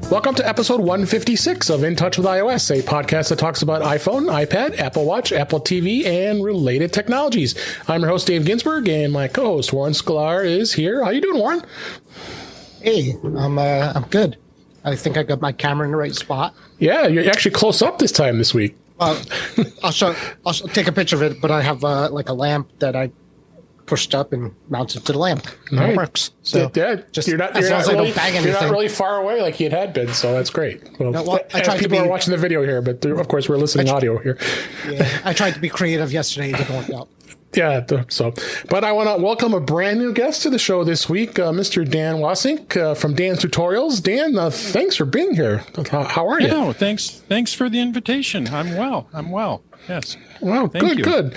Welcome to episode 156 of In Touch with iOS, a podcast that talks about iPhone, iPad, Apple Watch, Apple TV, and related technologies. I'm your host, Dave Ginsburg, and my co-host, Warren Sklar, is here. How you doing, Warren? Hey, I'm good. I think I got my camera in the right spot. Yeah, you're actually close up this time this week. I'll take a picture of it, but I have like a lamp that I pushed up and mounted to the lamp. And it works. So you're not really far away like you had been, so that's great. Well, people are watching the video here, but of course we're listening audio here. Yeah, I tried to be creative yesterday. It didn't work out. Yeah, but I want to welcome a brand new guest to the show this week, Mr. Dan Wassink from Dan's Tutorials. Dan, thanks for being here. How are you? No, thanks for the invitation. I'm well. Yes. Well, good.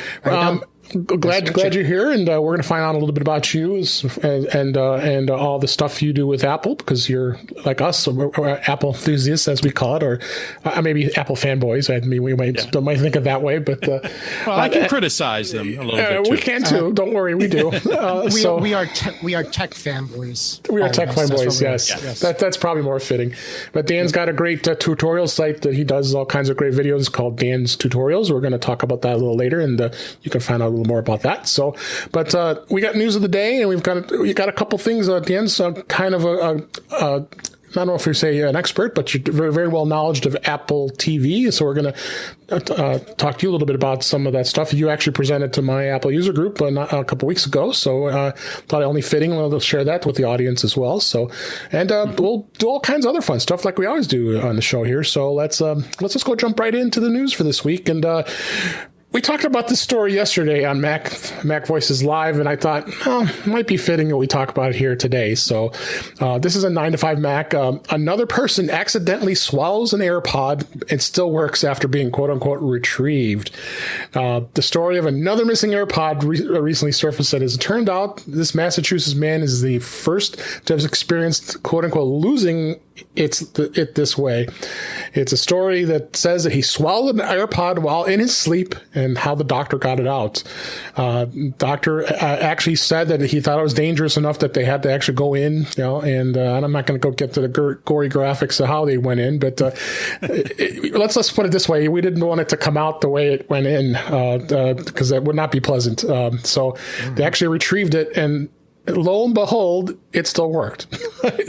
Glad you're here, and we're going to find out a little bit about you and all the stuff you do with Apple, because you're like us, we're Apple enthusiasts, as we call it, or maybe Apple fanboys. I mean, we might think of it that way, but well, I can criticize them a little bit too. We can too. Don't worry, we do. We are tech fanboys. We are tech fanboys. Yes. That's probably more fitting. But Dan's got a great tutorial site that he does all kinds of great videos called Dan's Tutorials. We're going to talk about that a little later, and you can find out a little more about that. So, but we got news of the day, and we got a couple things. Dan's kind of I don't know if you say an expert, but you're very, very well knowledgeable of Apple TV. So we're going to talk to you a little bit about some of that stuff. You actually presented to my Apple user group a couple weeks ago. So thought it only fitting. We'll share that with the audience as well. So, and we'll do all kinds of other fun stuff like we always do on the show here. So let's just go jump right into the news for this week. And we talked about this story yesterday on Mac Voices Live, and I thought, it might be fitting that we talk about it here today. So this is a 9to5 Mac. Another person accidentally swallows an AirPod and still works after being quote-unquote retrieved. The story of another missing AirPod recently surfaced, and as it turned out, this Massachusetts man is the first to have experienced quote-unquote losing it this way. It's a story that says that he swallowed an AirPod while in his sleep, and how the doctor got it out. Doctor actually said that he thought it was dangerous enough that they had to actually go in, and I'm not going to go get to the gory graphics of how they went in, but let's put it this way. We didn't want it to come out the way it went in, because that would not be pleasant. So they actually retrieved it, and lo and behold, it still worked.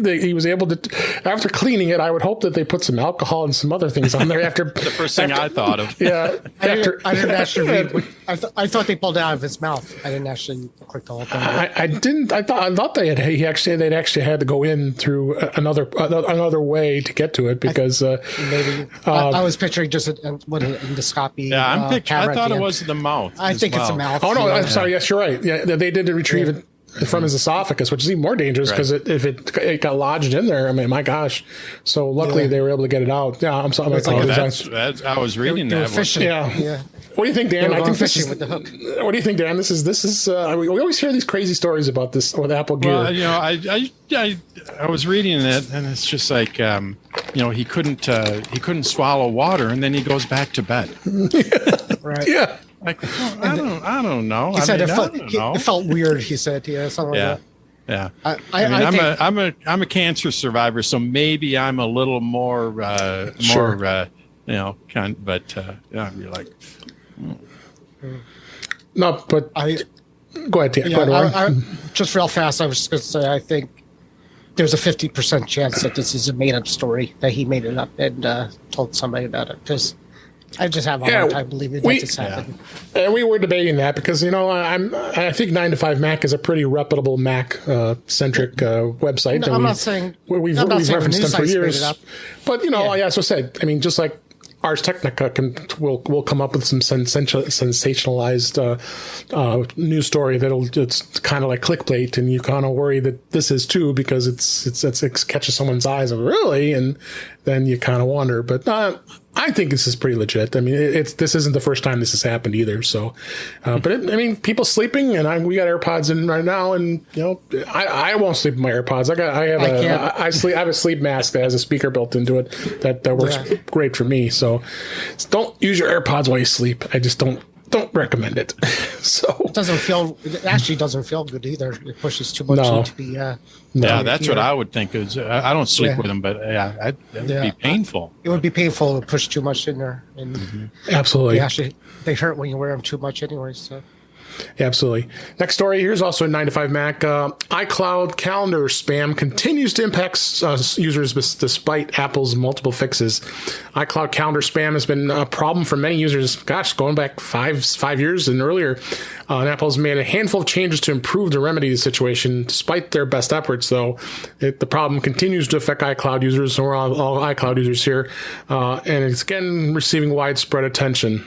He was able to, after cleaning it, I would hope that they put some alcohol and some other things on there after. The first thing I thought of. Yeah. I didn't actually read. I thought they pulled it out of his mouth. I didn't actually click the whole thing. I didn't. I thought they'd actually had to go in through another way to get to it, because maybe I was picturing just an endoscopy. Yeah, I thought it was the mouth. I think it's a mouth. Oh no, I'm sorry. Yes, you're right. Yeah, they did retrieve it from his esophagus, which is even more dangerous, because if it got lodged in there, I mean, my gosh. So luckily they were able to get it out. Yeah, I'm sorry. I was reading that. Fishing. Yeah. What do you think, Dan? I think fishing with the hook. What do you think, Dan? This is. We always hear these crazy stories about this with Apple gear. Well, I was reading it, and it's just like, he couldn't swallow water, and then he goes back to bed. Right. Yeah. Like, I don't know. He said it felt weird. He said, something like that. Yeah. I'm a cancer survivor, so maybe I'm a little more, but you're like. No, but go ahead, Dan. Yeah, go ahead, just real fast, I was just going to say, I think there's a 50% chance that this is a made-up story, that he made it up and told somebody about it, because I just have a hard time believing that this happened. And we were debating that because, I think 9to5 Mac is a pretty reputable Mac centric website. No, I'm not saying we've referenced them for years. But, as I said, I mean, just like Ars Technica will come up with some sensationalized news story it's kind of like clickbait, and you kind of worry that this is too, because it catches someone's eyes of really, and then you kind of wonder. But I think this is pretty legit. I mean, this isn't the first time this has happened either. So, people sleeping, and we got AirPods in right now, and I won't sleep with my AirPods. I have a sleep mask that has a speaker built into it that works great for me. So, don't use your AirPods while you sleep. I just don't don't recommend it. So it actually doesn't feel good either. It pushes too much into the. Yeah, that's what I would think. Is I don't sleep with them, but that would be painful. It would be painful to push too much in there, and absolutely, they hurt when you wear them too much, anyway. So. Absolutely. Next story. Here's also a 9 to 5 Mac. iCloud calendar spam continues to impact users despite Apple's multiple fixes. iCloud calendar spam has been a problem for many users. Gosh, going back five years and earlier. And Apple's made a handful of changes to improve to remedy the situation. Despite their best efforts, though, the problem continues to affect iCloud users. And we're all iCloud users here. And it's again receiving widespread attention.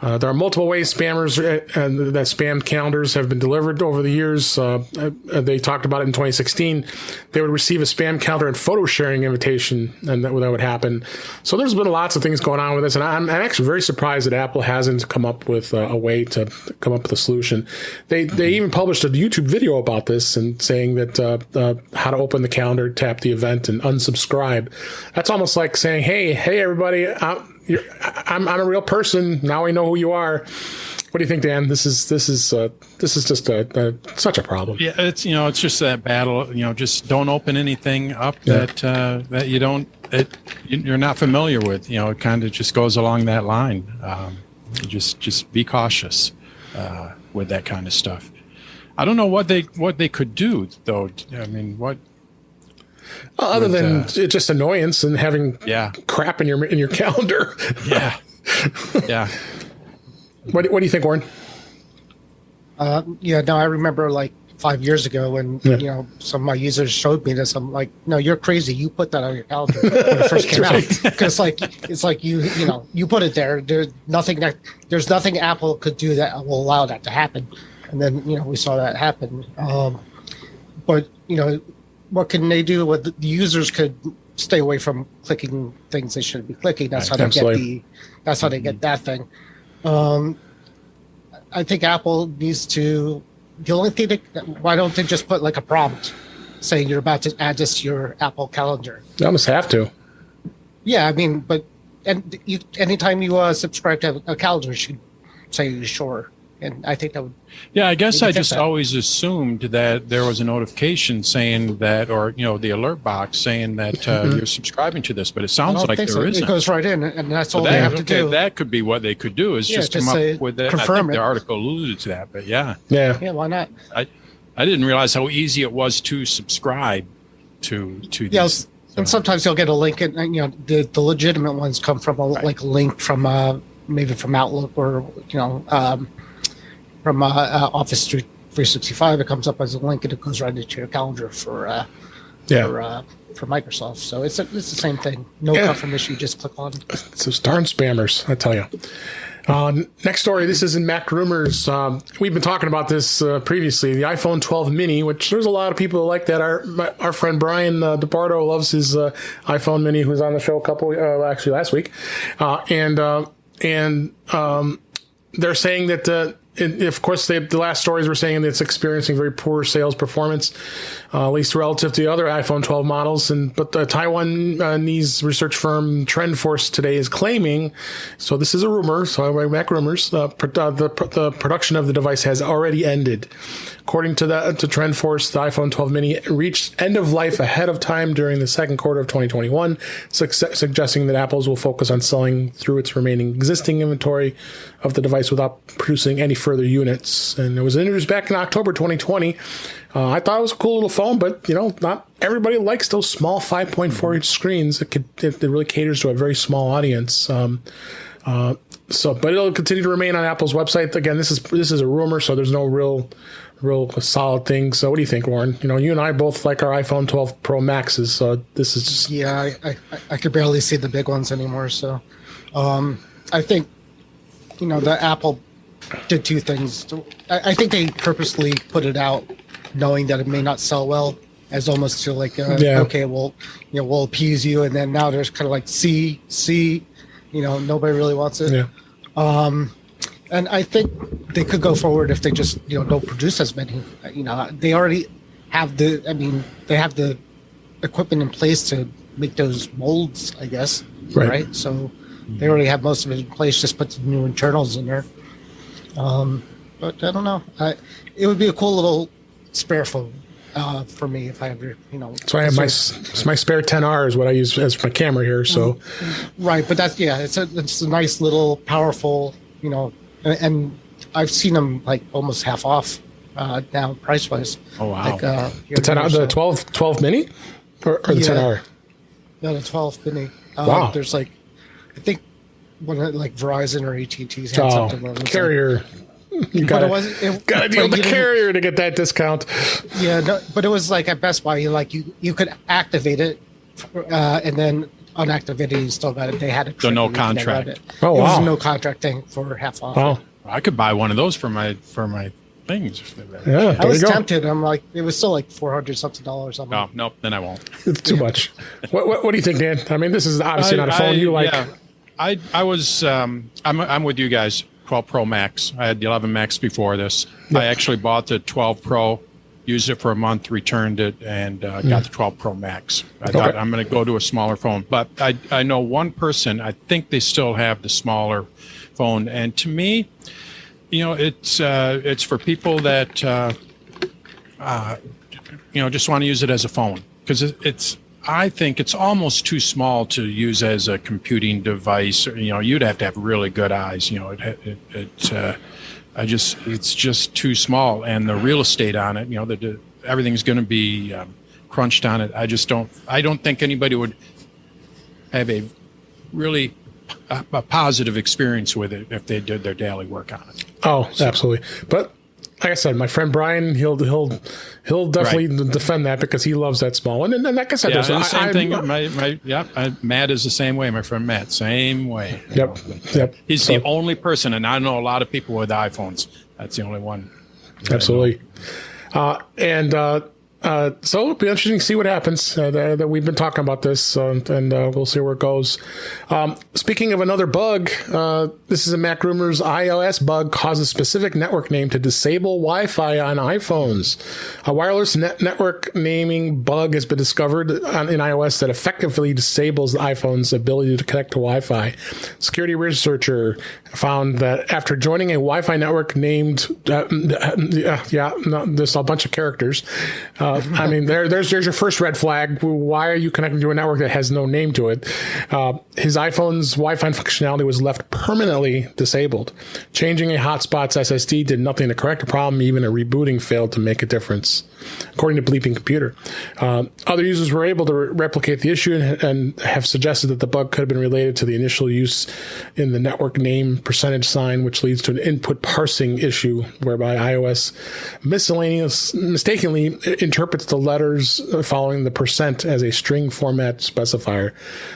There are multiple ways spammers that spam calendars have been delivered over the years. They talked about it in 2016. They would receive a spam calendar and photo sharing invitation, and that would happen. So there's been lots of things going on with this, and I'm actually very surprised that Apple hasn't come up with a way to come up with a solution. They even published a YouTube video about this and saying that how to open the calendar, tap the event, and unsubscribe. That's almost like saying, hey, everybody, I'm a real person. Now I know who you are. What do you think, Dan? This is just such a problem. Yeah, it's just that battle. Just don't open anything up that you're not familiar with. It kind of just goes along that line. Just be cautious with that kind of stuff. I don't know what they could do though. I mean, what? Other than just annoyance and having crap in your calendar. Yeah. What do you think, Warren? I remember like 5 years ago when some of my users showed me this. I'm like, no, you're crazy. You put that on your calendar when it first came out, because it's like you put it there. There's nothing Apple could do that will allow that to happen. And then we saw that happen. But what can they do? What the users could stay away from clicking things they shouldn't be clicking. That's how they get That's how they get that thing. I think Apple needs to. The only thing why don't they just put like a prompt saying you're about to add this to your Apple calendar? You almost have to. Yeah, I mean, but anytime you subscribe to a calendar, you should say sure. And I think that would. Yeah, I guess I just always assumed that there was a notification saying that, or the alert box saying that you're subscribing to this, but it sounds like there isn't. It goes right in, and that's all they have to do. That could be what they could do is just come up with that. Confirm I think it. the article alluded to that, but yeah. Why not? I didn't realize how easy it was to subscribe to these. Yes, and sometimes you'll get a link, and the legitimate ones come from a link from maybe from Outlook or from Office 365. It comes up as a link and it goes right into your calendar for Microsoft. So it's the same thing. No confirmation, you just click on it. It's those darn spammers, I tell you. Next story. This is in Mac Rumors. We've been talking about this previously. The iPhone 12 mini, which there's a lot of people who like that. Our friend Brian DePardo loves his iPhone mini, who was on the show actually last week. And they're saying that of course, the last stories were saying that it's experiencing very poor sales performance, at least relative to the other iPhone 12 models. But the Taiwanese research firm TrendForce today is claiming, so this is a rumor, so Mac Rumors, the production of the device has already ended. According to TrendForce, the iPhone 12 mini reached end of life ahead of time during the second quarter of 2021, suggesting that Apple will focus on selling through its remaining existing inventory of the device without producing any further units. And it was introduced back in October 2020. I thought it was a cool little phone, but not everybody likes those small 5.4-inch screens. It really caters to a very small audience. But it'll continue to remain on Apple's website. Again, this is a rumor, so there's no real solid thing. So what do you think, Warren? You and I both like our iPhone 12 Pro Maxes, so this is just... Yeah, I could barely see the big ones anymore. So I think, the Apple did two things. I think they purposely put it out knowing that it may not sell well, as almost to like, okay, we'll appease you. And then now there's kind of like, see, nobody really wants it. Yeah. And I think they could go forward if they just, don't produce as many. They already have they have the equipment in place to make those molds, I guess. Right? So they already have most of it in place, just put the new internals in there. But I don't know. It would be a cool little spare phone for me if I ever, So I have my spare 10R is what I use as my camera here. So right, but that's it's a nice little powerful, and I've seen them like almost half off now price wise. Oh wow! Like, the 10R, the 12 mini, or the 10R. No, the 12 mini. Wow. There's like, I think one like Verizon or AT&T's had something. Where it was carrier. You got to deal with the carrier to get that discount. Yeah, no, but it was like at Best Buy, you could activate it, and then unactivate it. You still got it. They had it. So no contract. Oh wow! It was a no contract thing for half off. Wow! I could buy one of those for my things. Yeah, I was tempted. I'm like, it was still like $400 something. Oh no, then I won't. It's too much. What do you think, Dan? I mean, this is obviously not a phone you like. Yeah. I was. I'm with you guys. 12 Pro Max. I had the 11 Max before this. I actually bought the 12 Pro, used it for a month, returned it, and got the 12 Pro Max. I thought I'm going to go to a smaller phone. But I know one person, I think they still have the smaller phone. And to me, it's for people that, just want to use it as a phone. Because I think it's almost too small to use as a computing device. You'd have to have really good eyes. It's just too small, and the real estate on it. Everything's going to be crunched on it. I don't think anybody would have a really a positive experience with it if they did their daily work on it. Oh, absolutely. But like I said, my friend Brian, he'll definitely defend that because he loves that small one. And like I said, the same thing. Matt is the same way. My friend Matt, same way. Yep. He's the only person, and I know a lot of people with iPhones. That's the only one. Absolutely. So it'll be interesting to see what happens. That we've been talking about this, and we'll see where it goes. Speaking of another bug, this is a Mac Rumors iOS bug causes specific network name to disable Wi-Fi on iPhones. A wireless network naming bug has been discovered in iOS that effectively disables the iPhone's ability to connect to Wi-Fi. Security researcher found that after joining a Wi-Fi network named, there's a bunch of characters. I mean, there's your first red flag. Why are you connecting to a network that has no name to it? His iPhone's Wi-Fi functionality was left permanently disabled. Changing a hotspot's SSD did nothing to correct the problem. Even a rebooting failed to make a difference, according to Bleeping Computer. Other users were able to replicate the issue and have suggested that the bug could have been related to the initial use in the network name percentage sign, which leads to an input parsing issue whereby iOS mistakenly interprets the letters following the percent as a string format specifier.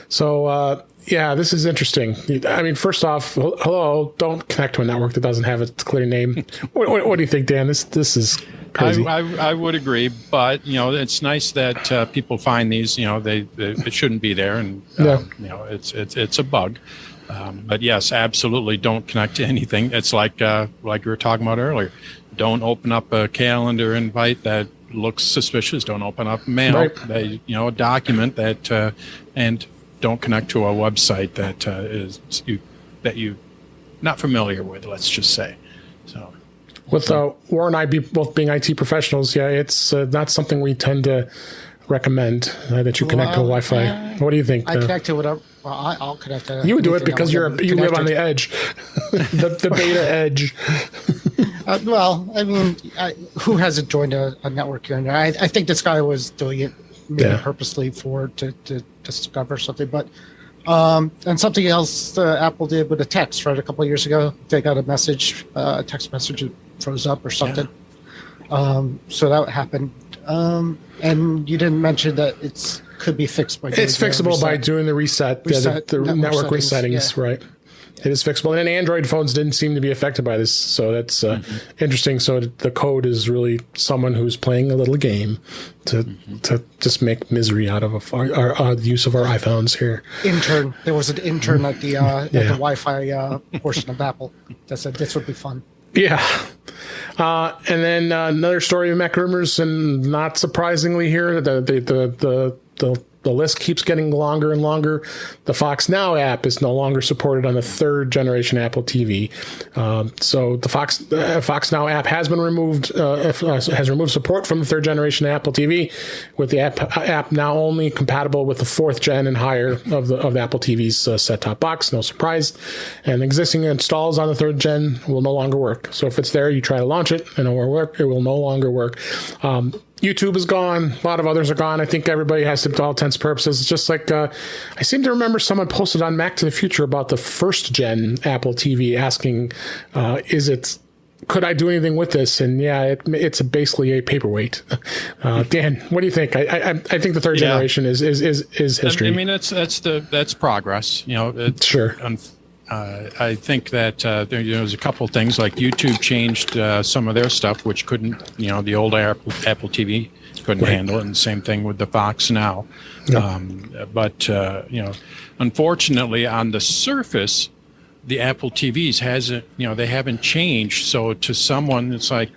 So, this is interesting. I mean, first off, hello, don't connect to a network that doesn't have a clear name. What do you think, Dan? This is crazy. I would agree, but it's nice that people find these. It shouldn't be there, and it's a bug. But yes, absolutely, don't connect to anything. It's like we were talking about earlier. Don't open up a calendar invite that looks suspicious. Don't open up mail. Right. A document that and don't connect to a website that you're not familiar with. Let's just say. So, with Warren and I both being IT professionals, it's not something we tend to recommend that you connect to Wi-Fi. What do you think? I connect to whatever. Well, I'll connect to. You would do it because you live on the edge, the beta edge. Well, I mean, who hasn't joined a network here and there? I think this guy was doing it maybe purposely to discover something. But and something else Apple did with a text, right? A couple of years ago, they got a message, a text message that froze up or something. Yeah. So that happened. And you didn't mention that it could be fixed by doing fixable by doing the reset the network resettings, right? It is fixable, and Android phones didn't seem to be affected by this, so that's interesting. So the code is really someone who's playing a little game to just make misery out of our use of our iPhones here. There was an intern at the Wi-Fi portion of Apple that said this would be fun. Yeah. And then another story of Mac Rumors, and not surprisingly here, the the list keeps getting longer and longer. The Fox Now app is no longer supported on the 3rd generation Apple TV. So the Fox Now app has been removed, has removed support from the 3rd generation Apple TV, with the app now only compatible with the 4th gen and higher of the Apple TV's set-top box. No surprise. And existing installs on the 3rd gen will no longer work. So if it's there, you try to launch it and it won't work. It will no longer work. YouTube is gone. A lot of others are gone. I think everybody has to all intents and purposes. It's just like, I seem to remember someone posted on Mac to the Future about the 1st gen Apple TV asking, could I do anything with this? And yeah, it's basically a paperweight. Dan, what do you think? I think the 3rd generation is history. I mean, that's progress. Sure. I think that there's a couple things, like YouTube changed some of their stuff, which couldn't, the old Apple TV couldn't handle it, and the same thing with the Fox Now. Yep. But unfortunately, on the surface, the Apple TVs they haven't changed. So to someone, it's like,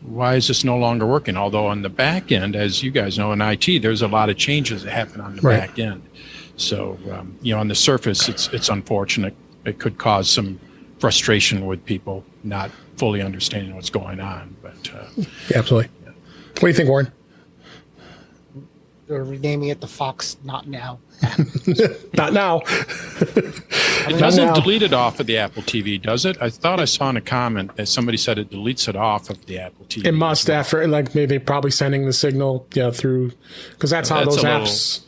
why is this no longer working? Although on the back end, as you guys know, in IT, there's a lot of changes that happen on the back end. So, on the surface, it's unfortunate. It could cause some frustration with people not fully understanding what's going on. But yeah, absolutely. Yeah. What do you think, Warren? They're renaming it the Fox Not Now. Not now. It doesn't delete it off of the Apple TV, does it? I thought I saw in a comment that somebody said it deletes it off of the Apple TV. It must, after, like, maybe probably sending the signal through, because that's how those apps.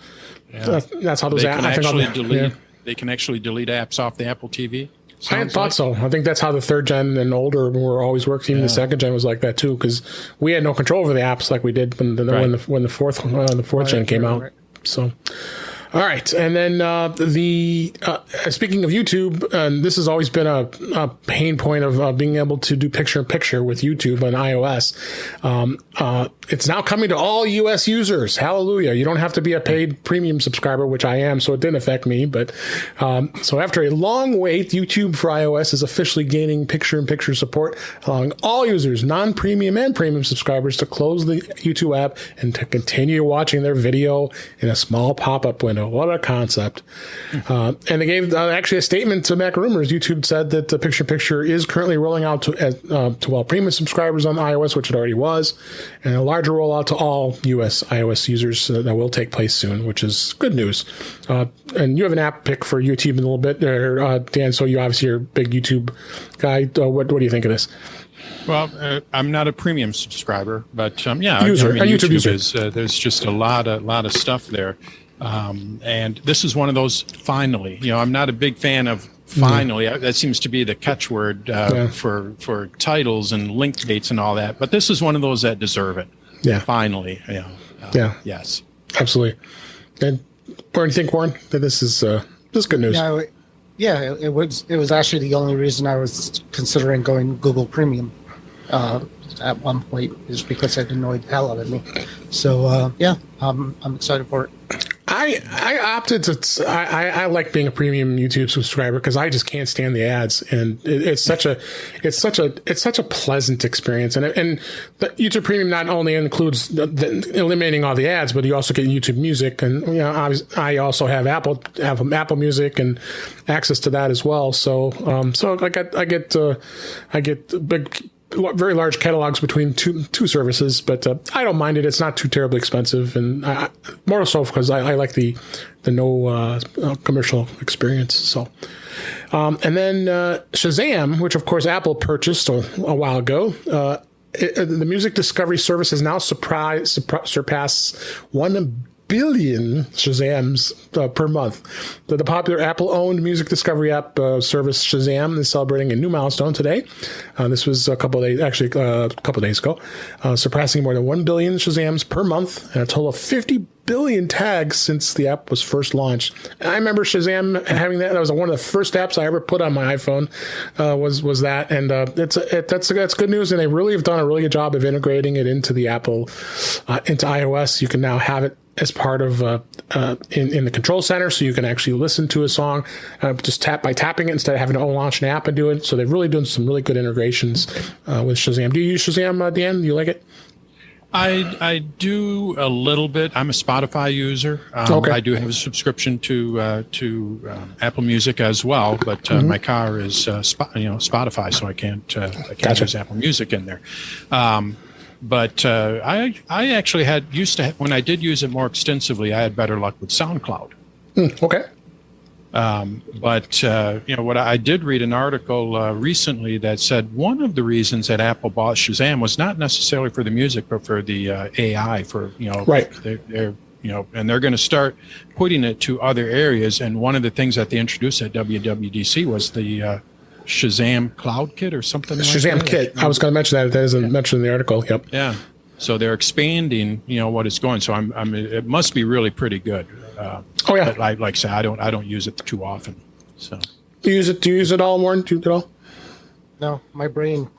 That's how those apps. They can actually delete apps off the Apple TV. I thought so. I think that's how the 3rd gen and older were always working. Even the 2nd gen was like that too, because we had no control over the apps like we did when the 4th gen came out. So. All right, and then speaking of YouTube, this has always been a pain point of being able to do picture-in-picture with YouTube on iOS. It's now coming to all U.S. users. Hallelujah! You don't have to be a paid premium subscriber, which I am, so it didn't affect me. But so after a long wait, YouTube for iOS is officially gaining picture-in-picture support, allowing all users, non-premium and premium subscribers, to close the YouTube app and to continue watching their video in a small pop-up window. What a concept. And they gave actually a statement to Mac Rumors. YouTube said that the picture-in-picture is currently rolling out to all premium subscribers on iOS, which it already was, and a larger rollout to all US iOS users that will take place soon, which is good news. And you have an app pick for YouTube in a little bit there, Dan, so you obviously are a big YouTube guy. What do you think of this? Well, I'm not a premium subscriber, but YouTube user. There's just a lot of stuff there. And this is one of those finally. I'm not a big fan of finally. That seems to be the catchword for titles and link dates and all that. But this is one of those that deserve it. Yeah. Finally. Yes. Absolutely. And what do you think, Warren? That this is good news? It was actually the only reason I was considering going Google Premium at one point, is because it annoyed the hell out of me. So I'm excited for it. I opted to. I like being a premium YouTube subscriber because I just can't stand the ads, and it's such a pleasant experience. And the YouTube Premium not only includes eliminating all the ads, but you also get YouTube Music, and I also have Apple Music and access to that as well. So I get big, very large catalogs between two services, but I don't mind it. It's not too terribly expensive, and more so because I like the no commercial experience. So, and then Shazam, which of course Apple purchased a while ago. The music discovery service has now surpassed 1 billion Shazams per month. The popular Apple-owned music discovery app service Shazam is celebrating a new milestone today. This was a couple of days ago, surpassing more than 1 billion Shazams per month and a total of 50 billion tags since the app was first launched. And I remember Shazam having that. That was one of the first apps I ever put on my iPhone. Was that, and that's good news. And they really have done a really good job of integrating it into the Apple into iOS. You can now have it as part of in the control center, so you can actually listen to a song just by tapping it instead of having to launch an app and do it. So they've really done some really good integrations with Shazam. Do you use Shazam, Dan? Do you like it? I do a little bit. I'm a Spotify user. Okay. I do have a subscription to Apple Music as well, but my car is Spotify, so I can't Gotcha. use Apple Music in there. But I actually used to when I did use it more extensively, I had better luck with SoundCloud. Okay. But what I did read an article recently that said one of the reasons that Apple bought Shazam was not necessarily for the music, but for the AI. Right. They're and they're going to start putting it to other areas. And one of the things that they introduced at WWDC was the Shazam Cloud Kit or something. Shazam like that. Kit. I was going to mention that. That isn't mentioned in the article. Yep. Yeah. So they're expanding, what it's going. So it must be really pretty good. Oh yeah. But like I say, I don't use it too often. So Do you use it all, Warren? Do you use it all? No, my brain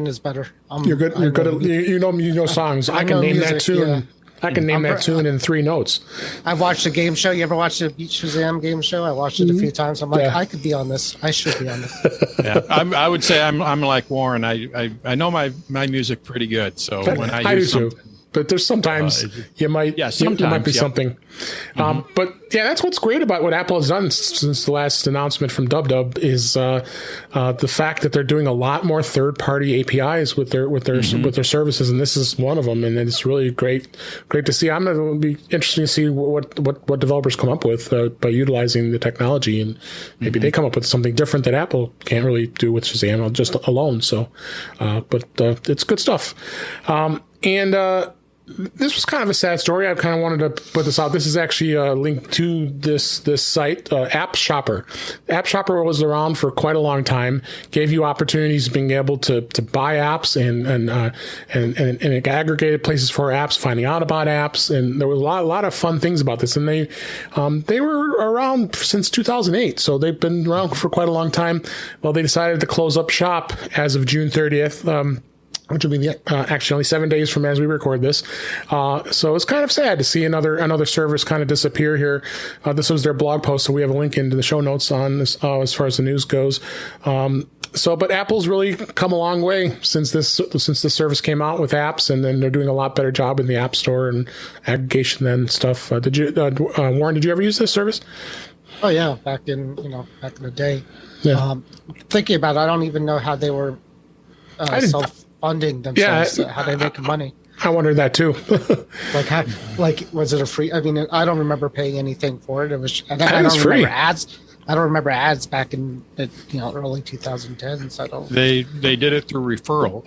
is better. You're good. You're good at you know songs. I can name that tune. Yeah. I can name that tune in 3 notes. I've watched a game show. You ever watched the Beat Shazam game show? I watched it a few times. I'm like, Yeah. I could be on this. I should be on this. yeah, I would say I'm like Warren. I know my music pretty good. So when I use do too. something, But there's sometimes you might yeah, you sometimes, might be yeah. something. But yeah, that's what's great about what Apple has done since the last announcement from DubDub is the fact that they're doing a lot more third-party APIs with their services, and this is one of them. And it's really great to see. I'm going to be interested to see what developers come up with by utilizing the technology, and maybe they come up with something different that Apple can't really do with Shazam just alone. So, but it's good stuff. This was kind of a sad story. I kind of wanted to put this out. This is actually a link to this site, App Shopper. App Shopper was around for quite a long time. Gave you opportunities of being able to buy apps and it aggregated places for apps, finding out about apps, and there was a lot of fun things about this. And they were around since 2008, so they've been around for quite a long time. Well, they decided to close up shop as of June 30th. Which will be actually only 7 days from as we record this. So it's kind of sad to see another service kind of disappear here. This was their blog post, so we have a link into the show notes on this as far as the news goes. But Apple's really come a long way since this service came out with apps, and then they're doing a lot better job in the App Store and aggregation and stuff. Warren, did you ever use this service? Oh yeah, back in the day. Yeah. Thinking about it, I don't even know how they were self-funding themselves. How they make money. I wondered that too. Was it a free? I mean, I don't remember paying anything for it. It was. I don't free. Remember ads. I don't remember ads back in the early 2010s. I don't. They did it through referral.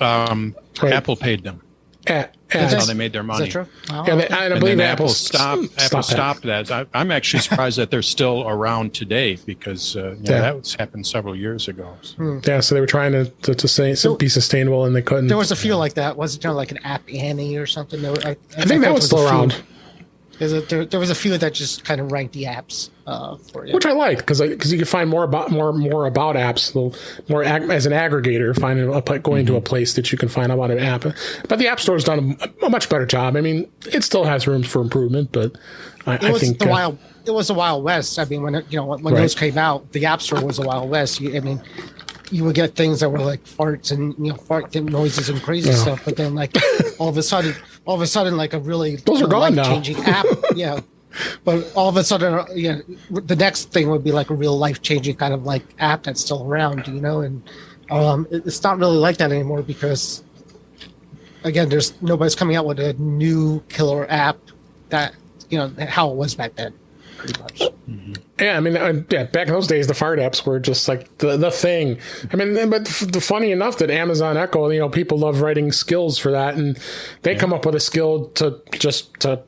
Right. Apple paid them. That's how they made their money. Is that true? Oh, Yeah, I believe Apple stopped that. I'm actually surprised that they're still around today because that happened several years ago. So. Yeah, so they were trying to be sustainable, and they couldn't. There was a few like that. Wasn't there like an App Annie or something? I think that was still around. There was a few that just kind of ranked the apps for you, which I like because you can find more about apps, more as an aggregator, finding going to a place that you can find about an app. But the App Store's done a much better job. I mean, it still has room for improvement, but I think it was the Wild West. I mean, when those came out, the App Store was the Wild West. You would get things that were like farts and fart noises and crazy stuff, but then like all of a sudden like a really those are gone now. Life-changing app, yeah. But all of a sudden, the next thing would be like a real life-changing kind of like app that's still around, and it's not really like that anymore because again, nobody's coming out with a new killer app that how it was back then. Pretty much. Mm-hmm. Yeah, I mean, back in those days, the fart apps were just like the thing. I mean, but funny enough that Amazon Echo, people love writing skills for that, and they come up with a skill to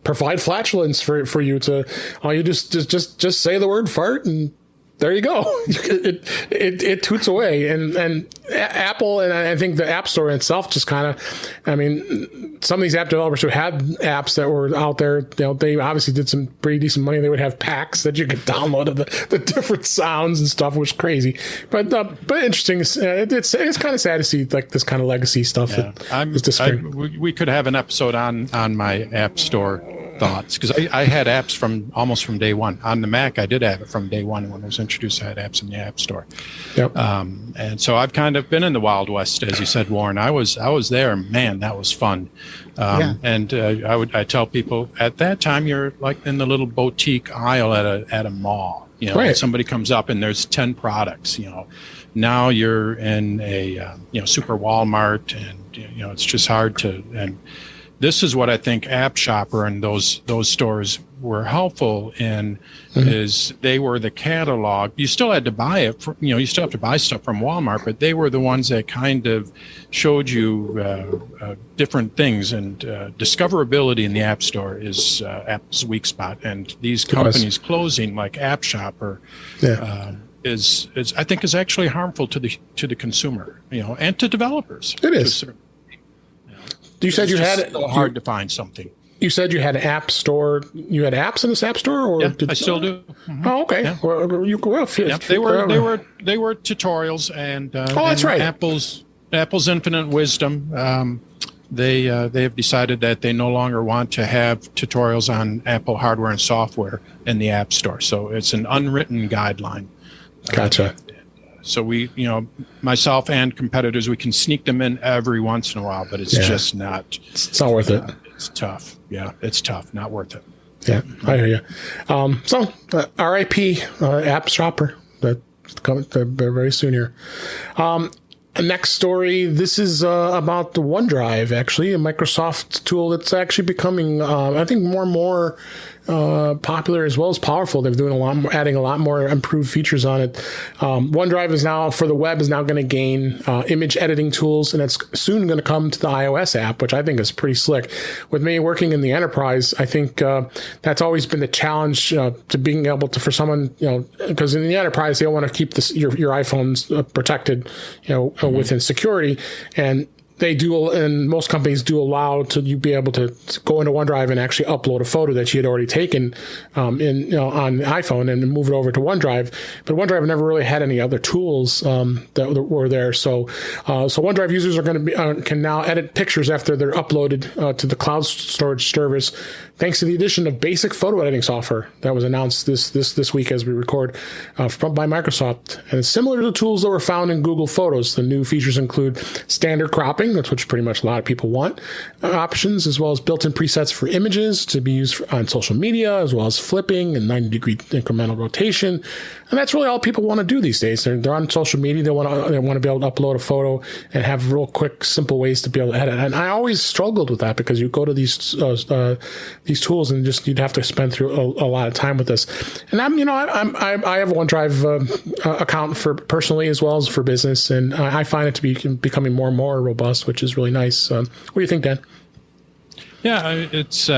provide flatulence for you to. You just say the word fart and. There you go. It toots away, and Apple and I think the App Store itself just kind of. I mean, some of these app developers who had apps that were out there, they obviously did some pretty decent money. They would have packs that you could download of the different sounds and stuff, which was crazy. But interesting. It's kind of sad to see like this kind of legacy stuff. Yeah. That is disappearing. We could have an episode on my App Store thoughts, because I had apps from almost from day one. On the Mac, I did have it from day one. When it was introduced, I had apps in the App Store. Yep. And so I've kind of been in the Wild West, as you said, Warren. I was there. Man, that was fun. And I tell people at that time, you're like in the little boutique aisle at a mall. Right. Somebody comes up and there's 10 products. Now you're in a super Walmart, and it's just hard to. And this is what I think App Shopper and those stores were helpful in, is they were the catalog. You still had to buy it. You still have to buy stuff from Walmart, but they were the ones that kind of showed you different things. And discoverability in the App Store is Apple's weak spot. And these companies closing, like App Shopper, is I think is actually harmful to the consumer, and to developers. It is. You said you had it. Hard to find something. You said you had an app store. You had apps in this app store, or I still do. Mm-hmm. Oh, okay. Yeah. Well, they were tutorials, and that's right. Apple's infinite wisdom. They have decided that they no longer want to have tutorials on Apple hardware and software in the App Store. So it's an unwritten guideline. Gotcha. So we, myself and competitors, we can sneak them in every once in a while, but it's just not. It's not worth it. It's tough. Yeah, it's tough. Not worth it. Yeah, I hear you. So RIP App Shopper. That's coming very soon here. Next story. This is about the OneDrive, actually, a Microsoft tool that's actually becoming, I think, more and more popular as well as powerful. They're doing a lot more, adding a lot more improved features on it. OneDrive is now, for the web, is now going to gain image editing tools, and it's soon going to come to the iOS app, which I think is pretty slick. With me working in the enterprise, I think that's always been the challenge to being able to, for someone, because in the enterprise they want to keep your iPhones protected, within security, and they do, and most companies do allow to you be able to go into OneDrive and actually upload a photo that you had already taken on the iPhone and move it over to OneDrive. But OneDrive never really had any other tools that were there. So OneDrive users are going to can now edit pictures after they're uploaded to the cloud storage service, thanks to the addition of basic photo editing software that was announced this week as we record by Microsoft. And it's similar to the tools that were found in Google Photos. The new features include standard cropping, that's which pretty much a lot of people want, options, as well as built-in presets for images to be used on social media, as well as flipping and 90-degree incremental rotation. And that's really all people want to do these days. They're on social media. They want to be able to upload a photo and have real quick, simple ways to be able to edit. And I always struggled with that, because you go to these tools and you'd have to spend through a lot of time with this. And I have a OneDrive account for personally as well as for business, and I find it to be becoming more and more robust, which is really nice. What do you think, Dan? Yeah, it's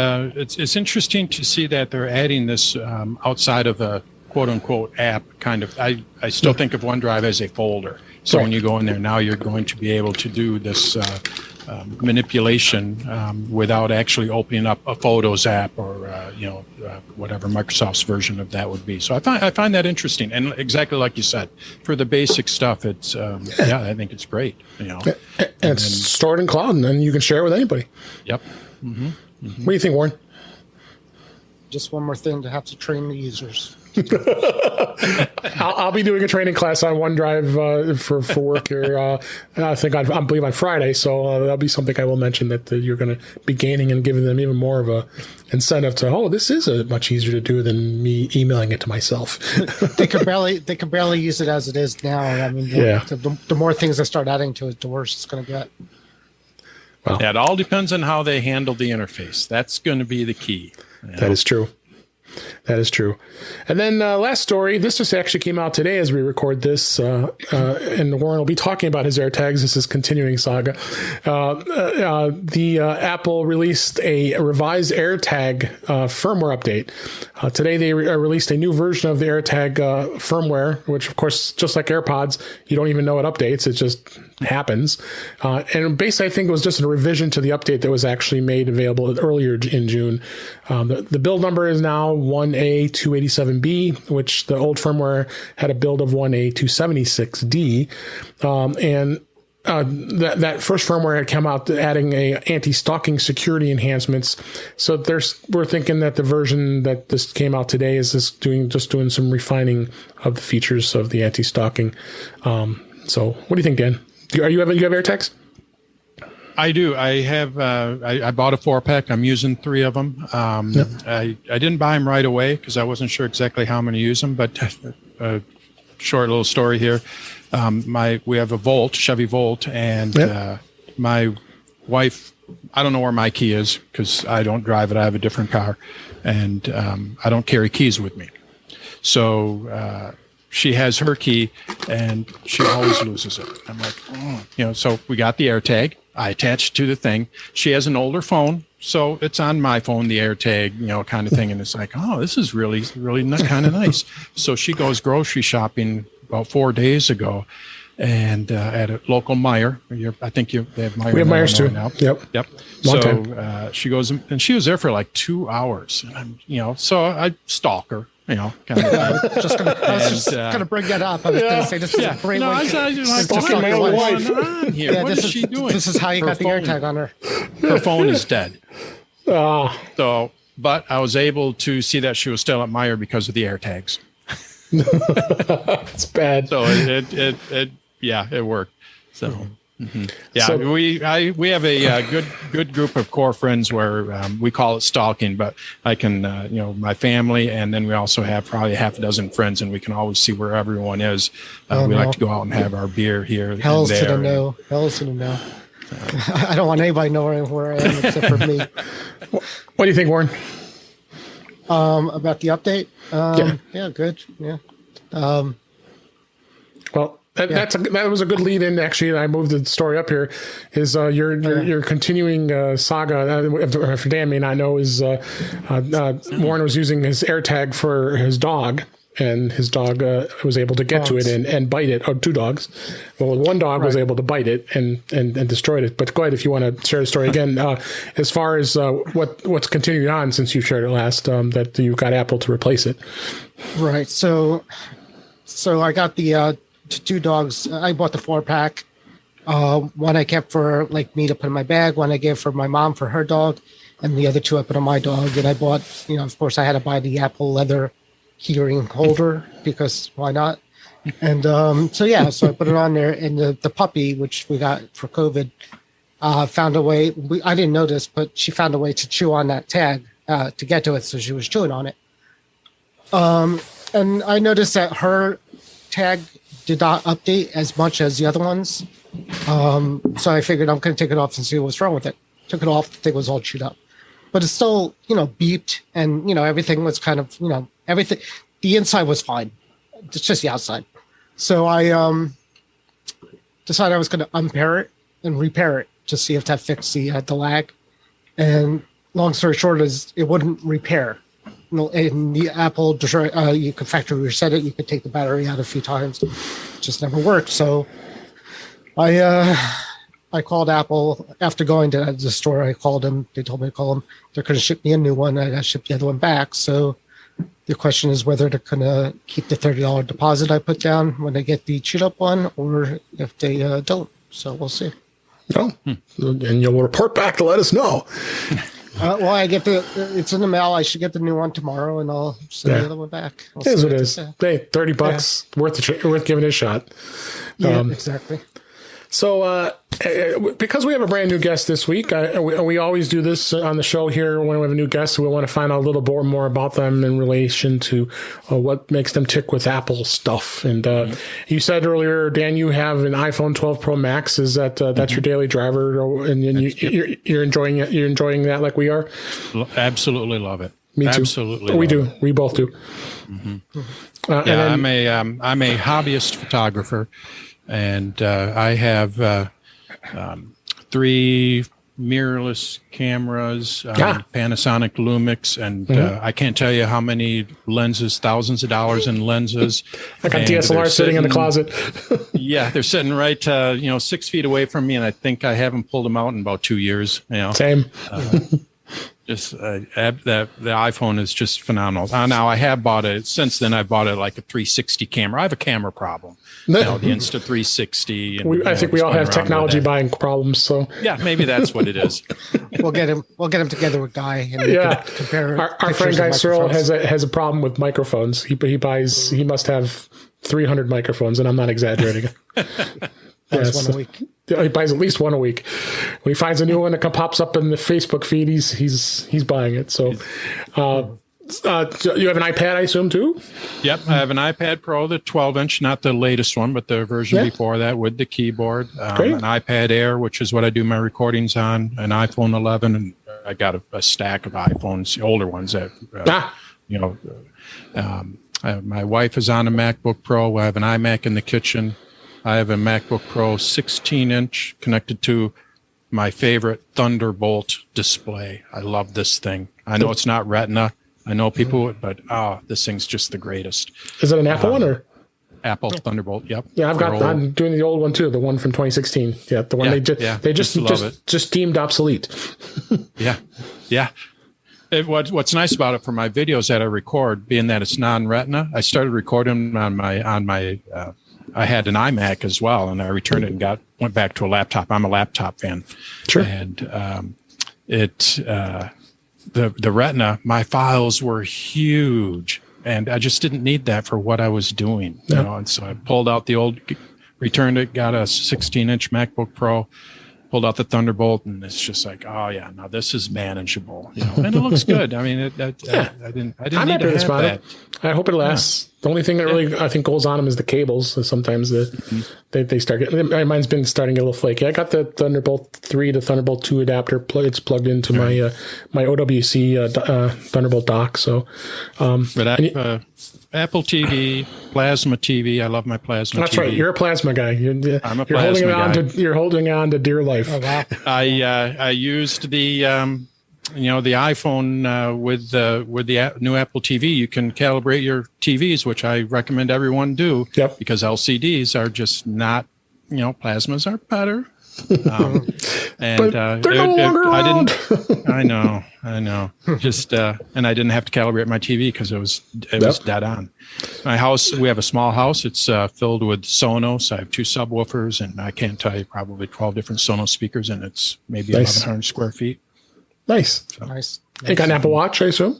interesting to see that they're adding this outside of a quote unquote app kind of. I still think of OneDrive as a folder. So when you go in there now, you're going to be able to do this manipulation without actually opening up a Photos app or whatever Microsoft's version of that would be. So I find that interesting, and exactly like you said, for the basic stuff, it's I think it's great. And it's stored in cloud, and then you can share it with anybody. Yep. Mm-hmm. What do you think, Warren? Just one more thing to have to train the users. I'll be doing a training class on OneDrive for work here. I believe on Friday. So that'll be something I will mention that you're going to be gaining and giving them even more of a incentive to. This is much easier to do than me emailing it to myself. They can barely use it as it is now. I mean, the more things they start adding to it, the worse it's going to get. Well, it all depends on how they handle the interface. That's going to be the key. That is true. That is true. And then last story, this just actually came out today as we record this, and Warren will be talking about his AirTags. This is continuing saga. Apple released a revised AirTag firmware update. Today they released a new version of the AirTag firmware, which of course, just like AirPods, you don't even know it updates. It just happens. And basically, I think it was just a revision to the update that was actually made available earlier in June. The build number is now 1A287B, which the old firmware had a build of 1A276D. And that first firmware had come out adding a anti-stalking security enhancements. So we're thinking that the version that this came out today is just doing some refining of the features of the anti-stalking. So what do you think, Dan? You have AirTags? I do. I have. I bought a 4-pack. I'm using 3 of them. Yep. I didn't buy them right away because I wasn't sure exactly how I'm going to use them. But short little story here. We have a Chevy Volt, and my wife. I don't know where my key is because I don't drive it. I have a different car, and I don't carry keys with me. So she has her key, and she always loses it. I'm like, so we got the AirTag. I attached it to the thing. She has an older phone, so it's on my phone, the AirTag, kind of thing. And it's like, oh, this is really, really kind of nice. So she goes grocery shopping about 4 days ago, and at a local Meijer. I think they have Meijer. We have Meijers too. Now. Yep. Long time. She goes, and she was there for like 2 hours. And I'm, so I stalk her. Kind of. I was just gonna bring that up. I was gonna say this is a great way. Stalking my own wife. What is she doing? This is how you got the AirTag on her. Her phone is dead. So, but I was able to see that she was still at Meijer because of the AirTags. It's bad. So it worked. So. Mm-hmm. Yeah, so, we have a good group of core friends where we call it stalking, but I can my family, and then we also have probably half a dozen friends, and we can always see where everyone is. We like to go out and have our beer here. Hell's to the no. Hell's to the no. I don't want anybody knowing where I am except for me. What do you think, Warren? About the update? Yeah, good. Yeah. Well. That was a good lead in, actually, and I moved the story up here, is your continuing saga, for Dan may not know, is Warren was using his AirTag for his dog, and his dog was able to get to it and bite it, or 2 dogs. Well, one dog was able to bite it and destroyed it. But go ahead if you want to share the story again. As far as what's continuing on since you shared it last, that you got Apple to replace it. Right. So I got the 2 dogs. I bought the 4-pack. One I kept for me to put in my bag. One I gave for my mom for her dog, and the other 2 I put on my dog. And I bought, of course, I had to buy the Apple leather hearing holder because why not? And so I put it on there. And the puppy, which we got for COVID, found a way. I didn't know this, but she found a way to chew on that tag to get to it. So she was chewing on it. And I noticed that her tag did not update as much as the other ones. So I figured I'm going to take it off and see what's wrong with it. Took it off. The thing was all chewed up. But it still, beeped. And, everything was kind of, everything. The inside was fine. It's just the outside. So I decided I was going to unpair it and repair it to see if that fixed the lag. And long story short is it wouldn't repair. In the Apple, you could factory reset it. You could take the battery out a few times. It just never worked. So I called Apple after going to the store. I called them. They told me to call them. They're going to ship me a new one. I got to ship the other one back. So the question is whether they're going to keep the $30 deposit I put down when they get the chewed up one, or if they don't. So we'll see. Oh, and you'll report back to let us know. Well, I get it's in the mail. I should get the new one tomorrow, and I'll send the other one back. It is what it is. Hey, $30 worth giving it a shot. Yeah, exactly. So, because we have a brand new guest this week, we always do this on the show here when we have a new guest. We want to find out a little more about them in relation to what makes them tick with Apple stuff. And you said earlier, Dan, you have an iPhone 12 Pro Max. Is that that's your daily driver, and you're enjoying it? You're enjoying that like we are? Absolutely love it. Me too. Absolutely, we do. We both do. Mm-hmm. I'm a hobbyist photographer. And I have 3 mirrorless cameras, Panasonic Lumix, and I can't tell you how many lenses, thousands of dollars in lenses. I got DSLR sitting in the closet. Yeah, they're sitting right, 6 feet away from me, and I think I haven't pulled them out in about 2 years. Same. Just the iPhone is just phenomenal. Now I have bought it since then. I bought it like a 360 camera. I have a camera problem. The Insta 360. And, I think we all have technology buying problems. So yeah, maybe that's what it is. We'll get him together with Guy. And compare. Our friend Guy Searle has a problem with microphones. He must have 300 microphones, and I'm not exaggerating. One a week. He buys at least one a week. When he finds a new one that pops up in the Facebook feed, he's buying it. So, you have an iPad, I assume, too? Yep, I have an iPad Pro, the 12-inch, not the latest one, but the version before that with the keyboard. An iPad Air, which is what I do my recordings on, an iPhone 11, and I got a stack of iPhones, older ones that, my wife is on a MacBook Pro. I have an iMac in the kitchen. I have a MacBook Pro 16-inch connected to my favorite Thunderbolt display. I love this thing. I know it's not Retina. I know people would, but this thing's just the greatest. Is it an Apple one or? Apple Thunderbolt, yep. Yeah, I'm doing the old one too, the one from 2016. Yeah, the one they just deemed obsolete. Yeah. What's nice about it for my videos that I record, being that it's non-Retina, I started recording on my I had an iMac as well, and I returned it and went back to a laptop. I'm a laptop fan. Sure. And the Retina, my files were huge, and I just didn't need that for what I was doing. You know, and so I pulled out the old, returned it, got a 16-inch MacBook Pro, pulled out the Thunderbolt, and it's just like, oh yeah, now this is manageable, and it looks good. I mean, I didn't need to have that. I hope it lasts. The only thing that really I think goes on them is the cables. So sometimes they start getting. Mine's been starting to get a little flaky. I got the Thunderbolt 3 to Thunderbolt 2 adapter. It's plugged into my OWC Thunderbolt dock. So, Apple TV, Plasma TV. I love my Plasma. That's TV. right. You're a Plasma guy. I'm a Plasma guy. You're holding on to dear life. Oh, wow. I used the the iPhone with the new Apple TV. You can calibrate your TVs, which I recommend everyone do. Yep. Because LCDs are just not. Plasmas are better. But they're no longer around. I know. Just and I didn't have to calibrate my TV because it was dead on. My house, we have a small house. It's filled with Sonos. I have 2 subwoofers, and I can't tell you, probably 12 different Sonos speakers, and it's maybe 1,100 square feet. Nice. Nice. You got an Apple Watch, I assume?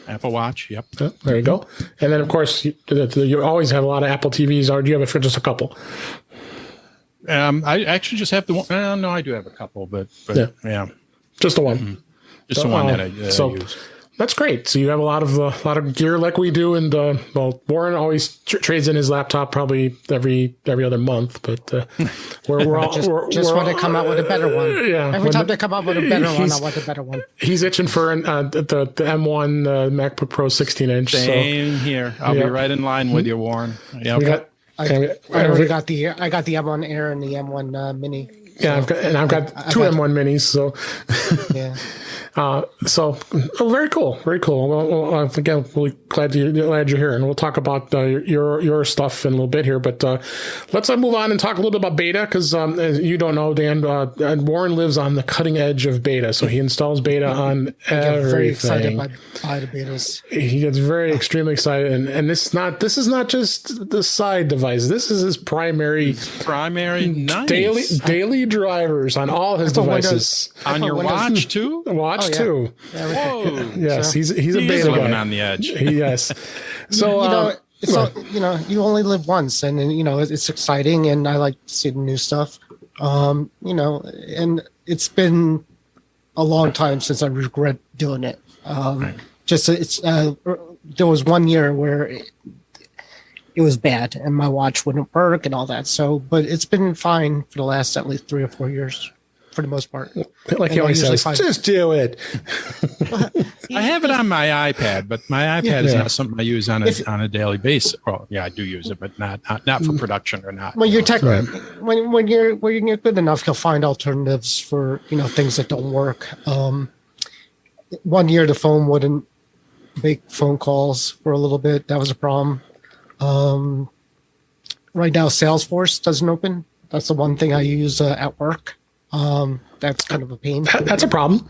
Apple Watch, yep. There you go. And then, of course, you always have a lot of Apple TVs, or do you have just a couple? I actually just have the one. No, I do have a couple, but yeah. Just the one. Mm-hmm. Just the one that I use. That's great. So you have a lot of gear like we do, and Warren always trades in his laptop probably every other month. But we're all just when they come out with a better one. Yeah, every time they come out with a better one, I want a better one. He's itching for the M1 MacBook Pro 16-inch. Same here. I'll be right in line with you, Warren. Yep. I got the M1 Air and the M1 Mini. Yeah, I've got two M1 Minis. So yeah. Very cool, very cool. Well, again, really glad you're here, and we'll talk about your stuff in a little bit here. But let's move on and talk a little bit about beta, because as you don't know, Dan, Warren lives on the cutting edge of beta, so he installs beta on everything. Very excited by the betas. He gets extremely excited, and this is not just the side device. This is his primary nice. daily drivers on all his devices. On your watch too. Too. Whoa! Yes, he's a beta guy. On the edge. Yes. So you only live once, and it's exciting, and I like to see the new stuff. And it's been a long time since I regret doing it. There was one year where it was bad, and my watch wouldn't work and all that. So, but it's been fine for the last at least 3 or 4 years. For the most part. Like he always says, just do it. I have it on my iPad, but my iPad is not something I use on a daily basis. Well, yeah, I do use it, but not for production or not. When you're when you're good enough, you'll find alternatives for things that don't work. 1 year the phone wouldn't make phone calls for a little bit. That was a problem. Right now, Salesforce doesn't open. That's the one thing I use at work. that's kind of a pain. That's a problem.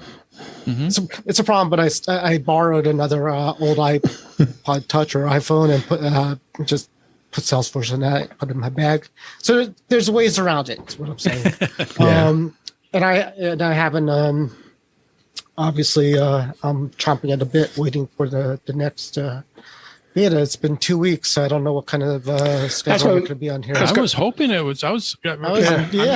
It's a problem, but I borrowed another old iPod Touch or iPhone and just put Salesforce in that, put it in my bag. So there's ways around it. Is what I'm saying. And I haven't. Obviously, I'm chomping at a bit, waiting for the next beta. It's been 2 weeks, so I don't know what kind of schedule it could be on here. I was hoping it was. I'm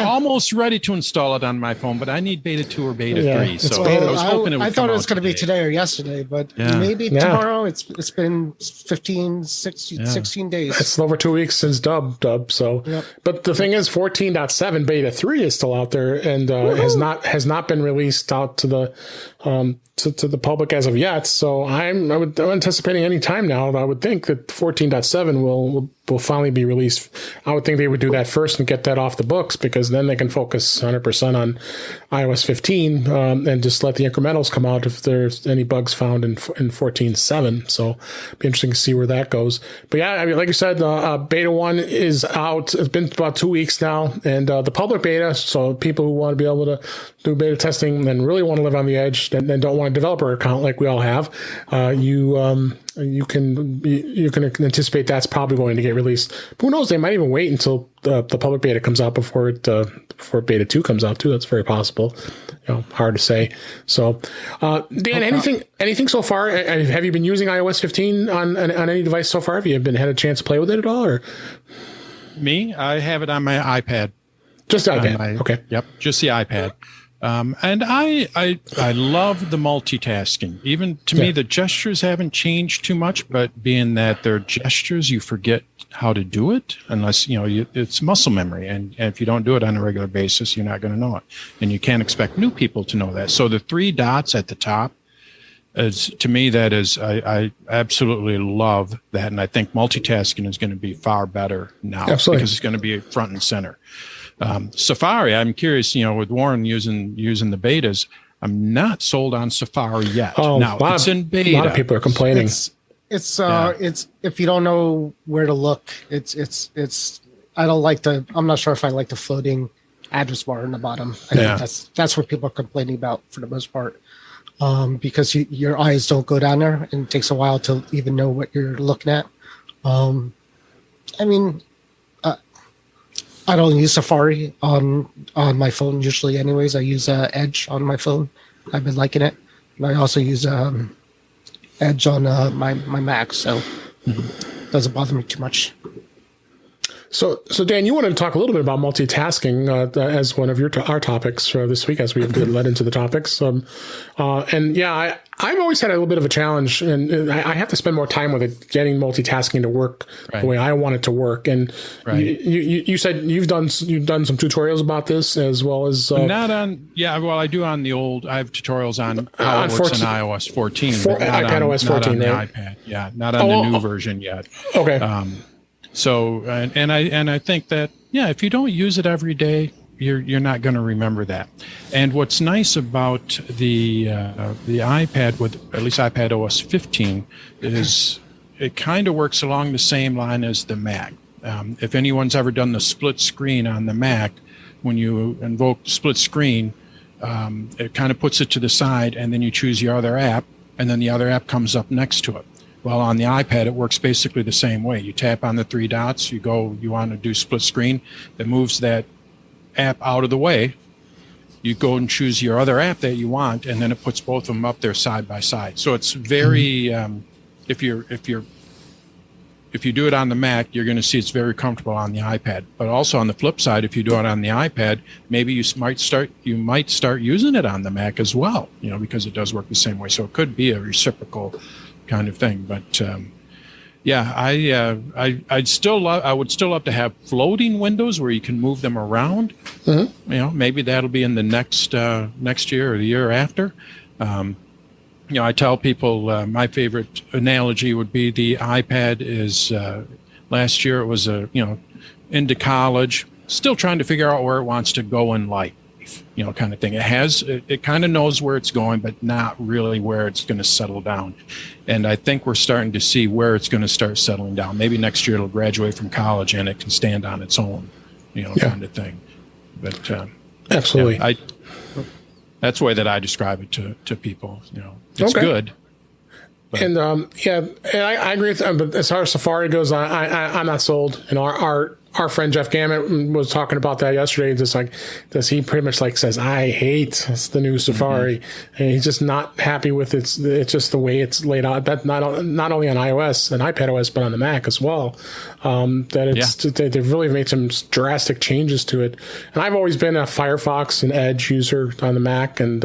almost ready to install it on my phone, but I need beta 2 or beta 3. So I was hoping it would. I thought it was going to be today or yesterday, but maybe tomorrow. It's been 15, 16 days. It's over 2 weeks since dub. So, but the thing is, 14.7 beta 3 is still out there and has not been released out to the to the public as of yet. So I'm anticipating any time now. I would think that 14.7 will finally be released. I would think they would do that first and get that off the books, because then they can focus 100% on iOS 15 and just let the incrementals come out if there's any bugs found in 14.7. So it'd be interesting to see where that goes. But yeah, I mean, like you said, beta 1 is out. It's been about 2 weeks now, and the public beta. So people who want to be able to do beta testing and really want to live on the edge and don't want a developer account like we all have, you can anticipate that's probably going to get released. Who knows? They might even wait until the public beta comes out before beta 2 comes out too. That's very possible. Hard to say. So, Dan, anything so far? Have you been using iOS 15 on any device so far? Have you had a chance to play with it at all? Or me? I have it on my iPad. Just iPad. Okay. Yep. Just the iPad. And I love the multitasking. Even to me, the gestures haven't changed too much, but being that they're gestures, you forget how to do it unless, it's muscle memory. And if you don't do it on a regular basis, you're not going to know it. And you can't expect new people to know that. So the 3 dots at the top to me, I absolutely love that. And I think multitasking is going to be far better now because it's going to be front and center. Safari, I'm curious, with Warren using the betas, I'm not sold on Safari yet. Now it's in beta. A lot of people are complaining. It's if you don't know where to look, I'm not sure if I like the floating address bar in the bottom. I think that's what people are complaining about for the most part. Because your eyes don't go down there and it takes a while to even know what you're looking at. I don't use Safari on my phone usually anyways. I use Edge on my phone. I've been liking it. And I also use Edge on my Mac, so it doesn't bother me too much. So Dan, you wanted to talk a little bit about multitasking as one of our topics this week, as we've led into the topics. I've always had a little bit of a challenge, and I have to spend more time with it, getting multitasking to work the way I want it to work. And you said you've done some tutorials about this as well as not on. Yeah, well, I do on the old. I have tutorials on how it works on iOS 14, but not iPad OS 14, not on right? the iPad. Yeah, not on the new version yet. Okay. So, and I think that, if you don't use it every day, you're not going to remember that. And what's nice about the iPad, with at least iPad OS 15, is it kind of works along the same line as the Mac. If anyone's ever done the split screen on the Mac, when you invoke split screen, it kind of puts it to the side, and then you choose your other app, and then the other app comes up next to it. Well, on the iPad, it works basically the same way. You tap on the 3 dots, you want to do split screen, it moves that app out of the way. You go and choose your other app that you want, and then it puts both of them up there side by side. So it's very, if you do it on the Mac, you're going to see it's very comfortable on the iPad. But also on the flip side, if you do it on the iPad, maybe you might start using it on the Mac as well, because it does work the same way. So it could be a reciprocal kind of thing. But I would still love to have floating windows where you can move them around. Maybe that'll be in the next year or the year after. I tell people my favorite analogy would be the iPad is last year it was into college, still trying to figure out where it wants to go in life. Kind of thing. It kind of knows where it's going, but not really where it's going to settle down. And I think we're starting to see where it's going to start settling down. Maybe next year it'll graduate from college and it can stand on its own, kind of thing. But Absolutely. Yeah, that's the way that I describe it to people. It's good. But. And I agree with that. But as far as Safari goes, I'm not sold. Our friend Jeff Gammett was talking about that yesterday. Just like, he pretty much says, I hate the new Safari, and he's just not happy with it's just the way it's laid out. That not only on iOS and iPadOS, but on the Mac as well. They've really made some drastic changes to it. And I've always been a Firefox and Edge user on the Mac, and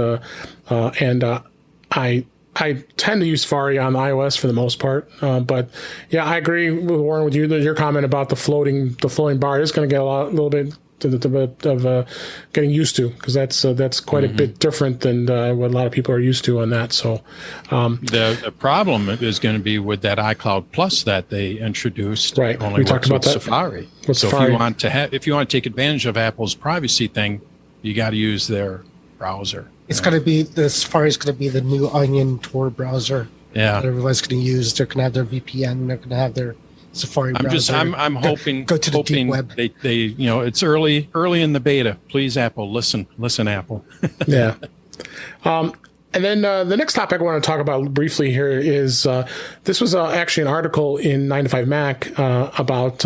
I tend to use Safari on iOS for the most part, but yeah, I agree with Warren with your comment about the floating bar is going to get a little bit of getting used to, because that's quite a bit different than what a lot of people are used to on that. So the problem is going to be with that iCloud Plus that they introduced. Right, only we talked about that. Safari. Safari. If you want to take advantage of Apple's privacy thing, you got to use their browser. It's going to be Safari is going to be the new Onion Tor browser. Yeah, that everyone's going to use. They're going to have their VPN. They're going to have their Safari browser. I'm hoping. Go to the deep web. They it's early in the beta. Please, Apple, listen, Apple. Yeah. And then the next topic I want to talk about briefly here is this was actually an article in 9to5Mac about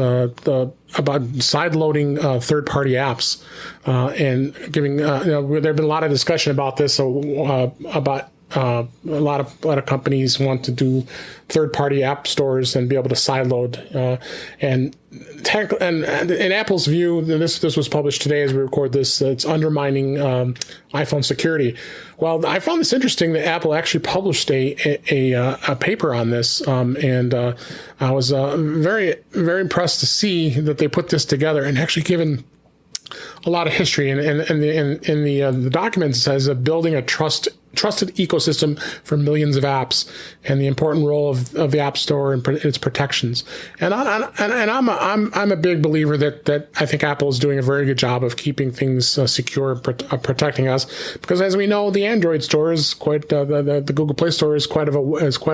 side loading third-party apps and giving. There've been a lot of discussion about this. About a lot of companies want to do third-party app stores and be able to sideload. And in Apple's view, this was published today as we record this. It's undermining iPhone security. Well, I found this interesting that Apple actually published a paper on this, and I was very, very impressed to see that they put this together and actually given a lot of history. And the document says that building a trusted ecosystem for millions of apps and the important role of the App Store and its protections. And I'm a big believer that I think Apple is doing a very good job of keeping things secure and protecting us, because as we know, the Android store is quite the Google Play Store is quite a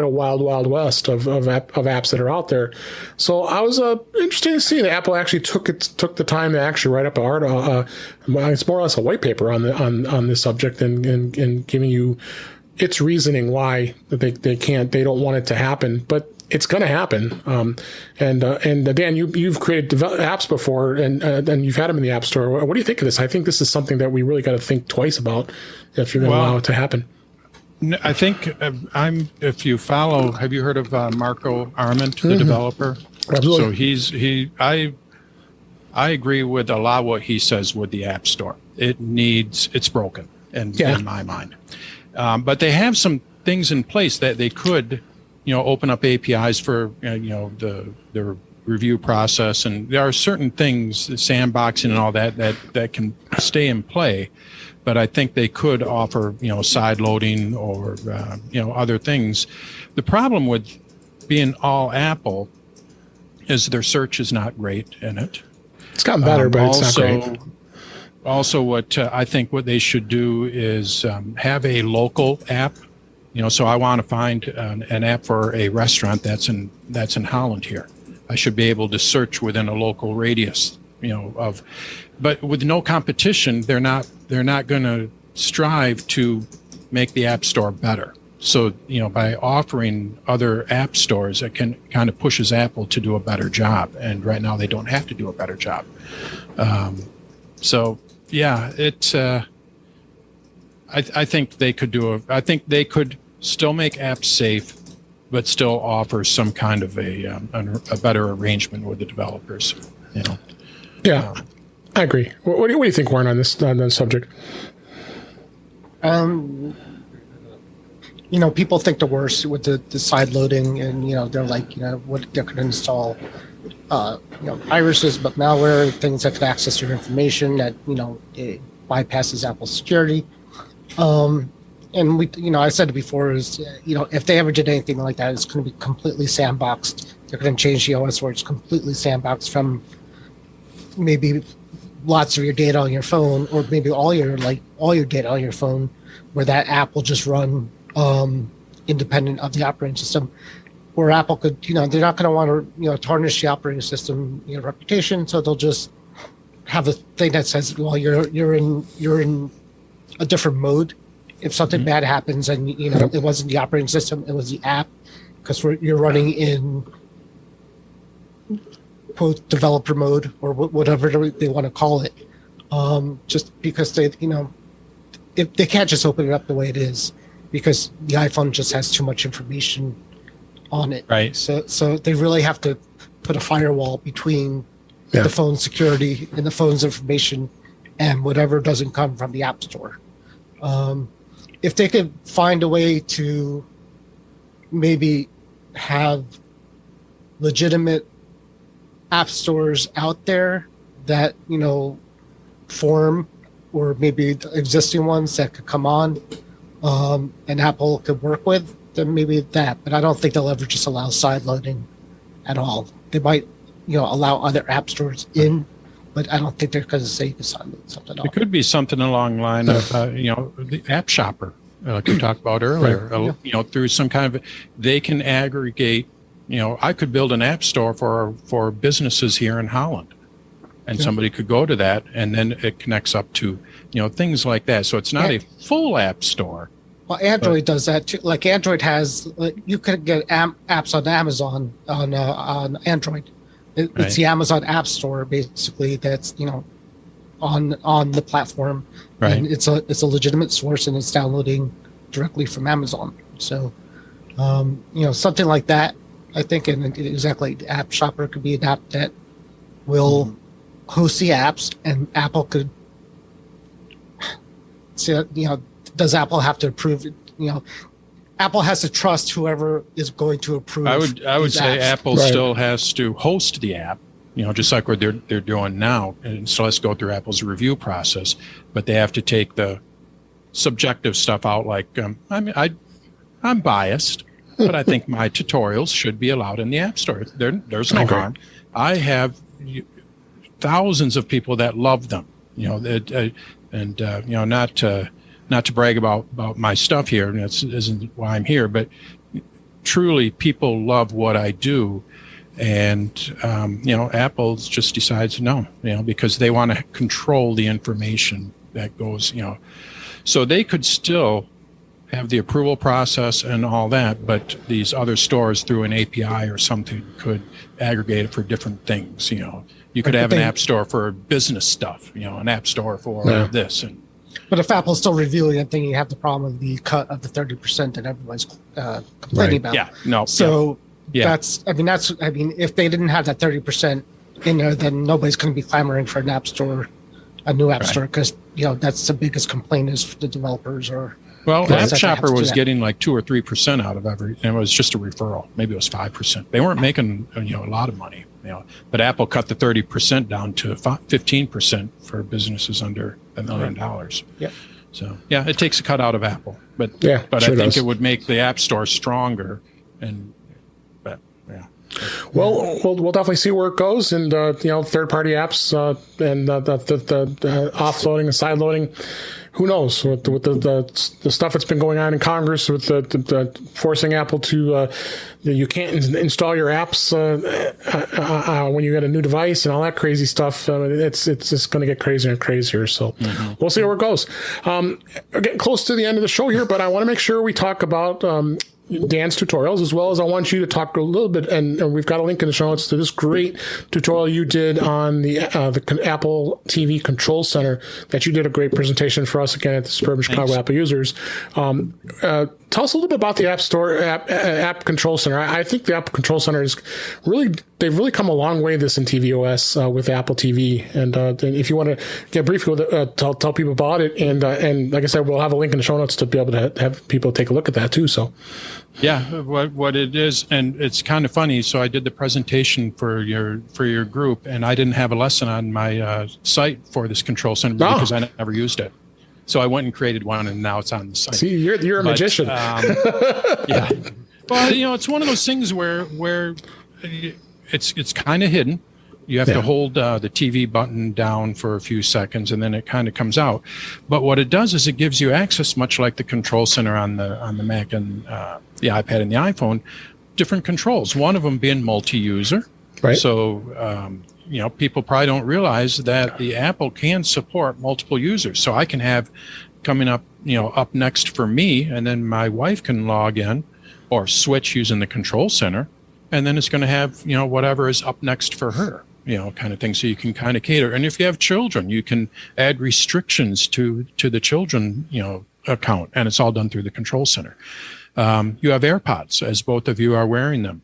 wild west of apps that are out there. So I was interested to see that Apple actually took the time to actually write up an article. It's more or less a white paper on this subject and giving you its reasoning why they don't want it to happen, but it's going to happen. And Dan, you've created apps before, and you've had them in the App Store. What do you think of this? I think this is something that we really got to think twice about if you're going to allow it to happen. I think if you follow, have you heard of Marco Arment, the developer? Absolutely. So I agree with a lot of what he says with the App Store. It's broken in my mind. But they have some things in place that they could, open up APIs for, the review process. And there are certain things, sandboxing and all that can stay in play. But I think they could offer, side loading or, other things. The problem with being all Apple is their search is not great in it. It's gotten better, but it's not great. Also, what I think what they should do is have a local app. So I want to find an app for a restaurant that's in Holland here. I should be able to search within a local radius, but with no competition, they're not going to strive to make the App Store better. So, by offering other app stores, it can kind of pushes Apple to do a better job. And right now they don't have to do a better job. I think they could I think they could still make apps safe, but still offer some kind of a better arrangement with the developers, Yeah, I agree. What do you think, Warren, on this subject? People think the worst with the side loading, and they're like, what they're going to install, viruses, but malware, things that could access your information that it bypasses Apple's security. And I said it before is if they ever did anything like that, it's going to be completely sandboxed. They're going to change the OS where it's completely sandboxed from maybe lots of your data on your phone, or maybe all your data on your phone, where that app will just run independent of the operating system, where Apple could, they're not going to want to, tarnish the operating system, reputation. So they'll just have a thing that says, well, you're in a different mode. If something bad happens, and it wasn't the operating system, it was the app, because you're running in quote developer mode or whatever they want to call it. Just because they can't just open it up the way it is, because the iPhone just has too much information on it. Right. So they really have to put a firewall between the phone's security and the phone's information and whatever doesn't come from the App Store. If they could find a way to maybe have legitimate app stores out there that, form, or maybe the existing ones that could come on, and Apple could work with, then maybe that. But I don't think they'll ever just allow side loading at all. They might, allow other app stores in, but I don't think they're going to say you can side load something else. It could be something along the line of, the app shopper, like we talked about earlier, through some kind of, they can aggregate, I could build an app store for businesses here in Holland. And somebody could go to that, and then it connects up to, things like that. So it's not a full app store. Well, Android does that too. Like Android has, you could get apps on Amazon on Android. It's the Amazon App Store basically. That's on the platform, and it's a legitimate source, and it's downloading directly from Amazon. So, something like that, I think, and exactly, the App Shopper could be an app that will host the apps, and Apple could say, does Apple have to approve it? Apple has to trust whoever is going to approve. I would say apps. Apple still has to host the app, just like what they're doing now, and so let's go through Apple's review process. But they have to take the subjective stuff out. Like, I'm biased, but I think my tutorials should be allowed in the App Store. There's no harm. I have thousands of people that love them, not to brag about my stuff here, and that isn't why I'm here, but truly people love what I do. And, Apple just decides no, because they want to control the information that goes, so they could still have the approval process and all that, but these other stores through an API or something could aggregate it for different things. You could have an app store for business stuff, an app store for this. But if Apple's still reviewing it, then you have the problem of the cut of the 30% that everyone's complaining about. Yeah, no. So if they didn't have that 30% in there, then nobody's going to be clamoring for an app store, a new app store, because that's the biggest complaint is for the developers or. Well, App Shopper was getting like 2 or 3% out of and it was just a referral. Maybe it was 5%. They weren't making a lot of money, But Apple cut the 30% down to 15% for businesses under $1 million. Yeah. So it takes a cut out of Apple, but sure I think does. it would make the App Store stronger. Well, we'll definitely see where it goes, and third-party apps and the offloading and side loading. Who knows with the stuff that's been going on in Congress with the forcing Apple to you can't install your apps when you get a new device and all that crazy stuff. It's just going to get crazier and crazier. So we'll see where it goes. We're getting close to the end of the show here, but I want to make sure we talk about Dan's tutorials, as well as I want you to talk a little bit, and we've got a link in the show notes to this great tutorial you did on the Apple TV Control Center that you did a great presentation for us again at the Suburban Chicago Apple Users. Tell us a little bit about the App Store App Control Center. I think the Apple Control Center is they've really come a long way this in tvOS with Apple TV. And if you want to get briefly tell people about it, and like I said, we'll have a link in the show notes to be able to have people take a look at that too. So. Yeah, what it is, and it's kind of funny. So I did the presentation for your group, and I didn't have a lesson on my site for this control center because I never used it. So I went and created one, and now it's on the site. See, you're a magician. Yeah. Well, it's one of those things where it's kind of hidden. You have to hold the TV button down for a few seconds, and then it kind of comes out. But what it does is it gives you access, much like the control center on the Mac and the iPad and the iPhone, different controls. One of them being multi-user. Right. So people probably don't realize that the Apple can support multiple users. So I can have coming up, up next for me, and then my wife can log in or switch using the control center, and then it's going to have, whatever is up next for her, kind of thing. So you can kind of cater. And if you have children, you can add restrictions to the children, account, and it's all done through the control center. You have AirPods, as both of you are wearing them.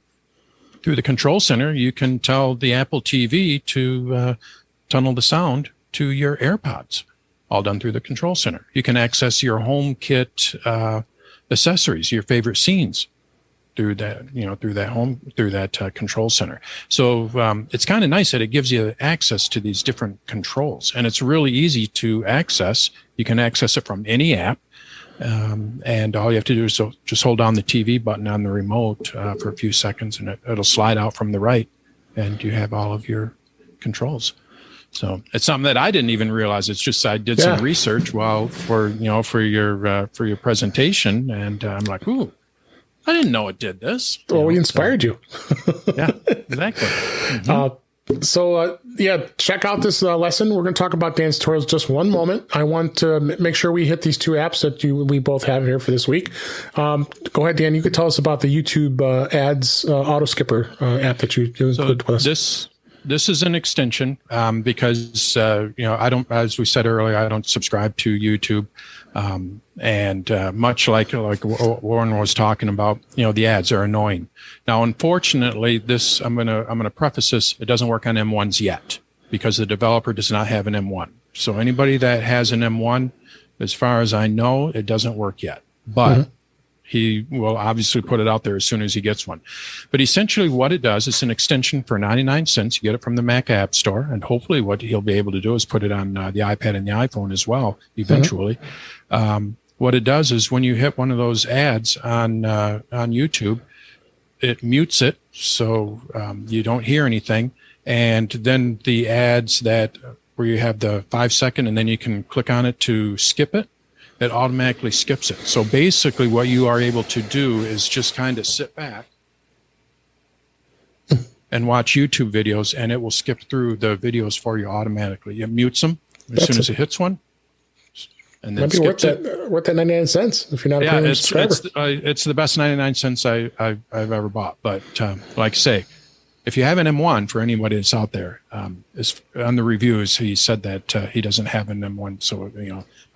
Through the control center, you can tell the Apple TV to tunnel the sound to your AirPods, all done through the control center. You can access your HomeKit accessories, your favorite scenes, through that, through that control center. So it's kind of nice that it gives you access to these different controls, and it's really easy to access. You can access it from any app. And all you have to do is just hold down the TV button on the remote for a few seconds, and it'll slide out from the right, and you have all of your controls. So it's something that I didn't even realize. It's just I did some research for your presentation, and I'm like, ooh, I didn't know it did this. Well, we inspired you. Yeah, exactly. Mm-hmm. So check out this lesson. We're going to talk about Dan's tutorials just one moment. I want to make sure we hit these two apps that we both have here for this week. Go ahead, Dan. You could tell us about the YouTube ads auto skipper app that you included with us. This is an extension because I don't, as we said earlier, I don't subscribe to YouTube. And much like Warren was talking about, the ads are annoying. Now, unfortunately, I'm gonna preface this. It doesn't work on M1s yet because the developer does not have an M1. So anybody that has an M1, as far as I know, it doesn't work yet. But he will obviously put it out there as soon as he gets one. But essentially what it does, it's an extension for 99 cents. You get it from the Mac App Store. And hopefully what he'll be able to do is put it on the iPad and the iPhone as well, eventually. What it does is when you hit one of those ads on YouTube, it mutes it so you don't hear anything. And then the ads where you have the 5-second and then you can click on it to skip it, it automatically skips it. So basically what you are able to do is just kind of sit back and watch YouTube videos, and it will skip through the videos for you automatically. It mutes them as soon as it hits one. And then might be worth that 99 cents if you're not a premium subscriber. It's the best 99 cents I've ever bought. But like I say, if you have an M1, for anybody that's out there, is on the reviews, he said that he doesn't have an M1. So,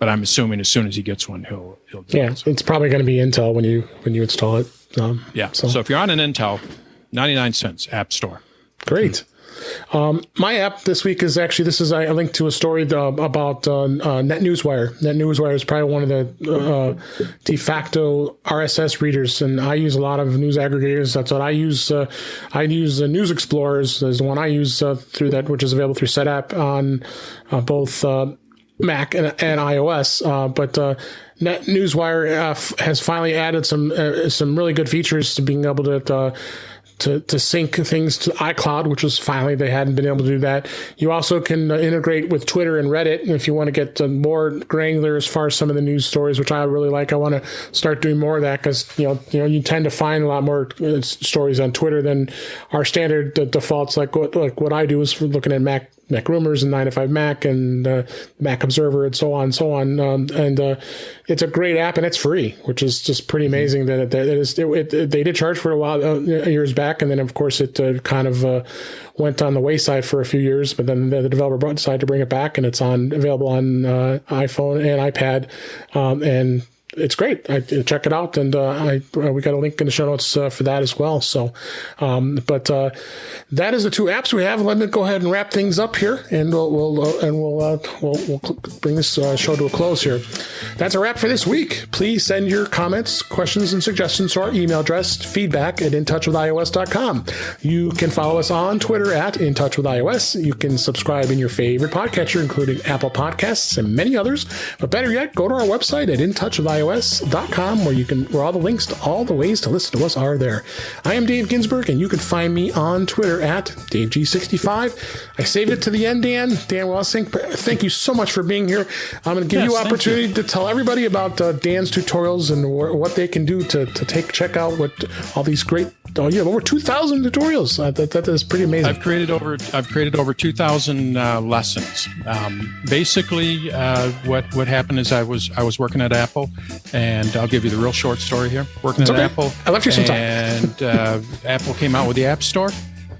but I'm assuming as soon as he gets one, he'll do it. So it's probably going to be Intel when you install it. So if you're on an Intel, 99 cents, App Store. Great. My app this week is actually, I linked to a story about NetNewsWire. NetNewsWire is probably one of the de facto RSS readers, and I use a lot of news aggregators. That's what I use. I use News Explorers is the one I use through that, which is available through SetApp on both Mac and iOS. But NetNewsWire has finally added some really good features to being able to sync things to iCloud, which was finally, they hadn't been able to do that. You also can integrate with Twitter and Reddit. And if you want to get more granular as far as some of the news stories, which I really like, I want to start doing more of that because, you tend to find a lot more stories on Twitter than our standard defaults. Like what I do is looking at Mac Rumors and 9to5Mac and Mac Observer and so on and so on. It's a great app and it's free, which is just pretty amazing that they did charge for a while, years back. And then of course it kind of went on the wayside for a few years, but then the developer decided to bring it back, and it's available on iPhone and iPad. And it's great. Check it out, and we got a link in the show notes for that as well. So, but that is the two apps we have. Let me go ahead and wrap things up here, and we'll bring this show to a close here. That's a wrap for this week. Please send your comments, questions, and suggestions to our email address, feedback@intouchwithios.com. You can follow us on Twitter @intouchwithios. You can subscribe in your favorite podcatcher, including Apple Podcasts and many others. But better yet, go to our website at intouchwithios.com, where all the links to all the ways to listen to us are there. I am Dave Ginsburg, and you can find me on Twitter @DaveG65. I saved it to the end, Dan Wassink. Thank you so much for being here. I'm going to give you opportunity to tell everybody about Dan's tutorials and what they can do to check out what all these great you have over 2,000 tutorials. That is pretty amazing. I've created over 2,000 lessons. Basically, what happened is I was working at Apple, and I'll give you the real short story here. Working at Apple, I left you some time. And Apple came out with the App Store,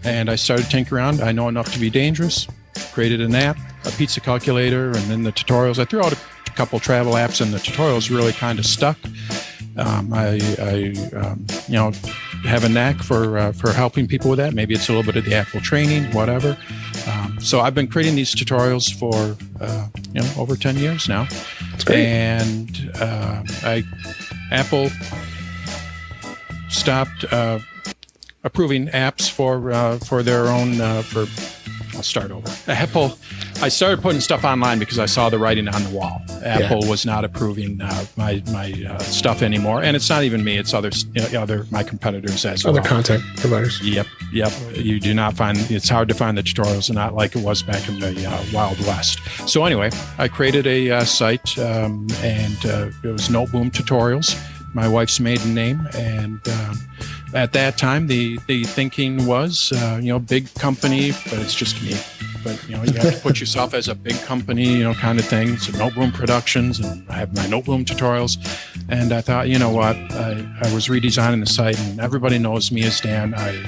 and I started tinkering around. I know enough to be dangerous. Created an app, a pizza calculator, and then the tutorials. I threw out a couple travel apps, and the tutorials really kind of stuck. I have a knack for helping people with that. Maybe it's a little bit of the Apple training, whatever. So I've been creating these tutorials for over 10 years now. That's great. And Apple stopped approving apps for their own. I'll start over. I started putting stuff online because I saw the writing on the wall. Apple was not approving my stuff anymore, and it's not even me; it's other my competitors as well. Other content providers. Yep. You do not find it's hard to find the tutorials, not like it was back in the Wild West. So anyway, I created a site, and it was Noteboom Tutorials, my wife's maiden name, and at that time the thinking was, big company, but it's just me. But you have to put yourself as a big company, kind of thing. So Noteboom Productions, and I have my Noteboom tutorials. And I thought, you know what? I was redesigning the site, and everybody knows me as Dan. I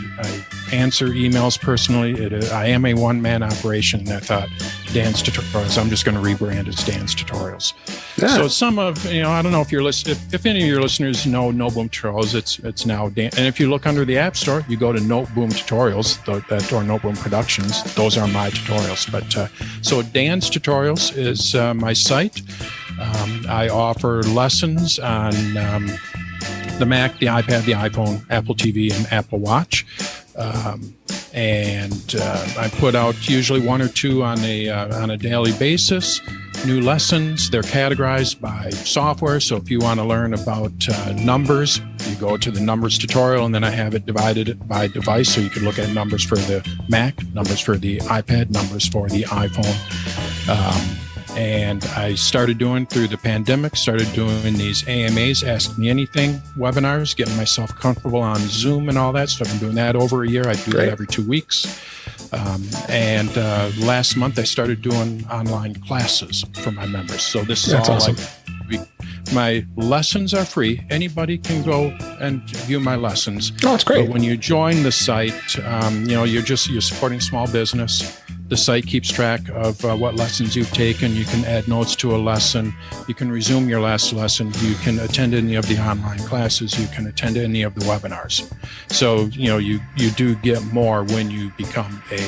answer emails personally. I am a one-man operation. And I thought, Dan's Tutorials. I'm just going to rebrand as Dan's Tutorials. Yeah. So some of, I don't know if you're listening. If any of your listeners know Noteboom Tutorials, it's now Dan. And if you look under the App Store, you go to Noteboom Tutorials or Noteboom Productions. Those are my tutorials. But so Dan's Tutorials is my site. I offer lessons on the Mac, the iPad, the iPhone, Apple TV, and Apple Watch. And I put out usually one or two on a daily basis. New lessons. They're categorized by software. So if you want to learn about numbers, you go to the numbers tutorial, and then I have it divided by device. So you can look at numbers for the Mac, numbers for the iPad, numbers for the iPhone. And I started doing, through the pandemic, these AMAs, Ask Me Anything webinars, getting myself comfortable on Zoom and all that. So I've been doing that over a year. I do that every 2 weeks. And last month I started doing online classes for my members. So this is all awesome. My lessons are free. Anybody can go and view my lessons. Oh, that's great. But when you join the site, you're supporting small business. The site keeps track of what lessons you've taken. You can add notes to a lesson. You can resume your last lesson. You can attend any of the online classes. You can attend any of the webinars. So, you do get more when you become a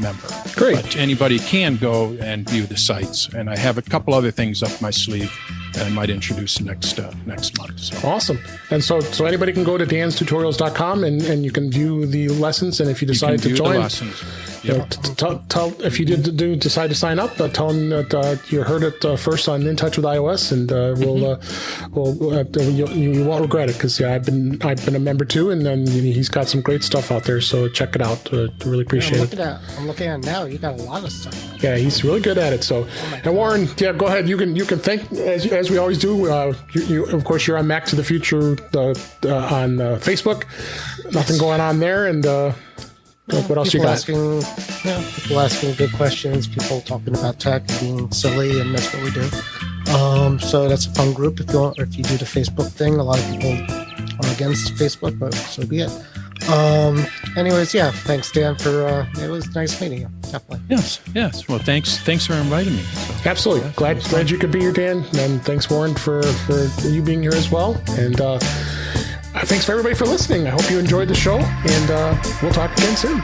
member. Great. But anybody can go and view the sites. And I have a couple other things up my sleeve that I might introduce next month. So. Awesome. And so anybody can go to danstutorials.com and you can view the lessons. And if you decide to join, the lessons. Tell if you do decide to sign up, tell them that you heard it first on In Touch with iOS, and you won't regret it, because I've been a member too, and then he's got some great stuff out there. So check it out. Really appreciate it. I'm looking at it now. You got a lot of stuff. Yeah, he's really good at it. So, and Warren, go ahead. You can thank, as we always do. You of course, you're on Mac to the Future on Facebook. Nothing going on there, and. What else you got? People asking good questions, people talking about tech, being silly, and that's what we do. So that's a fun group. If you do the Facebook thing, a lot of people are against Facebook, but so be it. Anyways, thanks, Dan, for it was nice meeting you. Definitely. Yes. Well, thanks for inviting me. So, absolutely. Glad you could be here, Dan, and thanks, Warren, for you being here as well. And thanks for everybody for listening. I hope you enjoyed the show, and we'll talk again soon.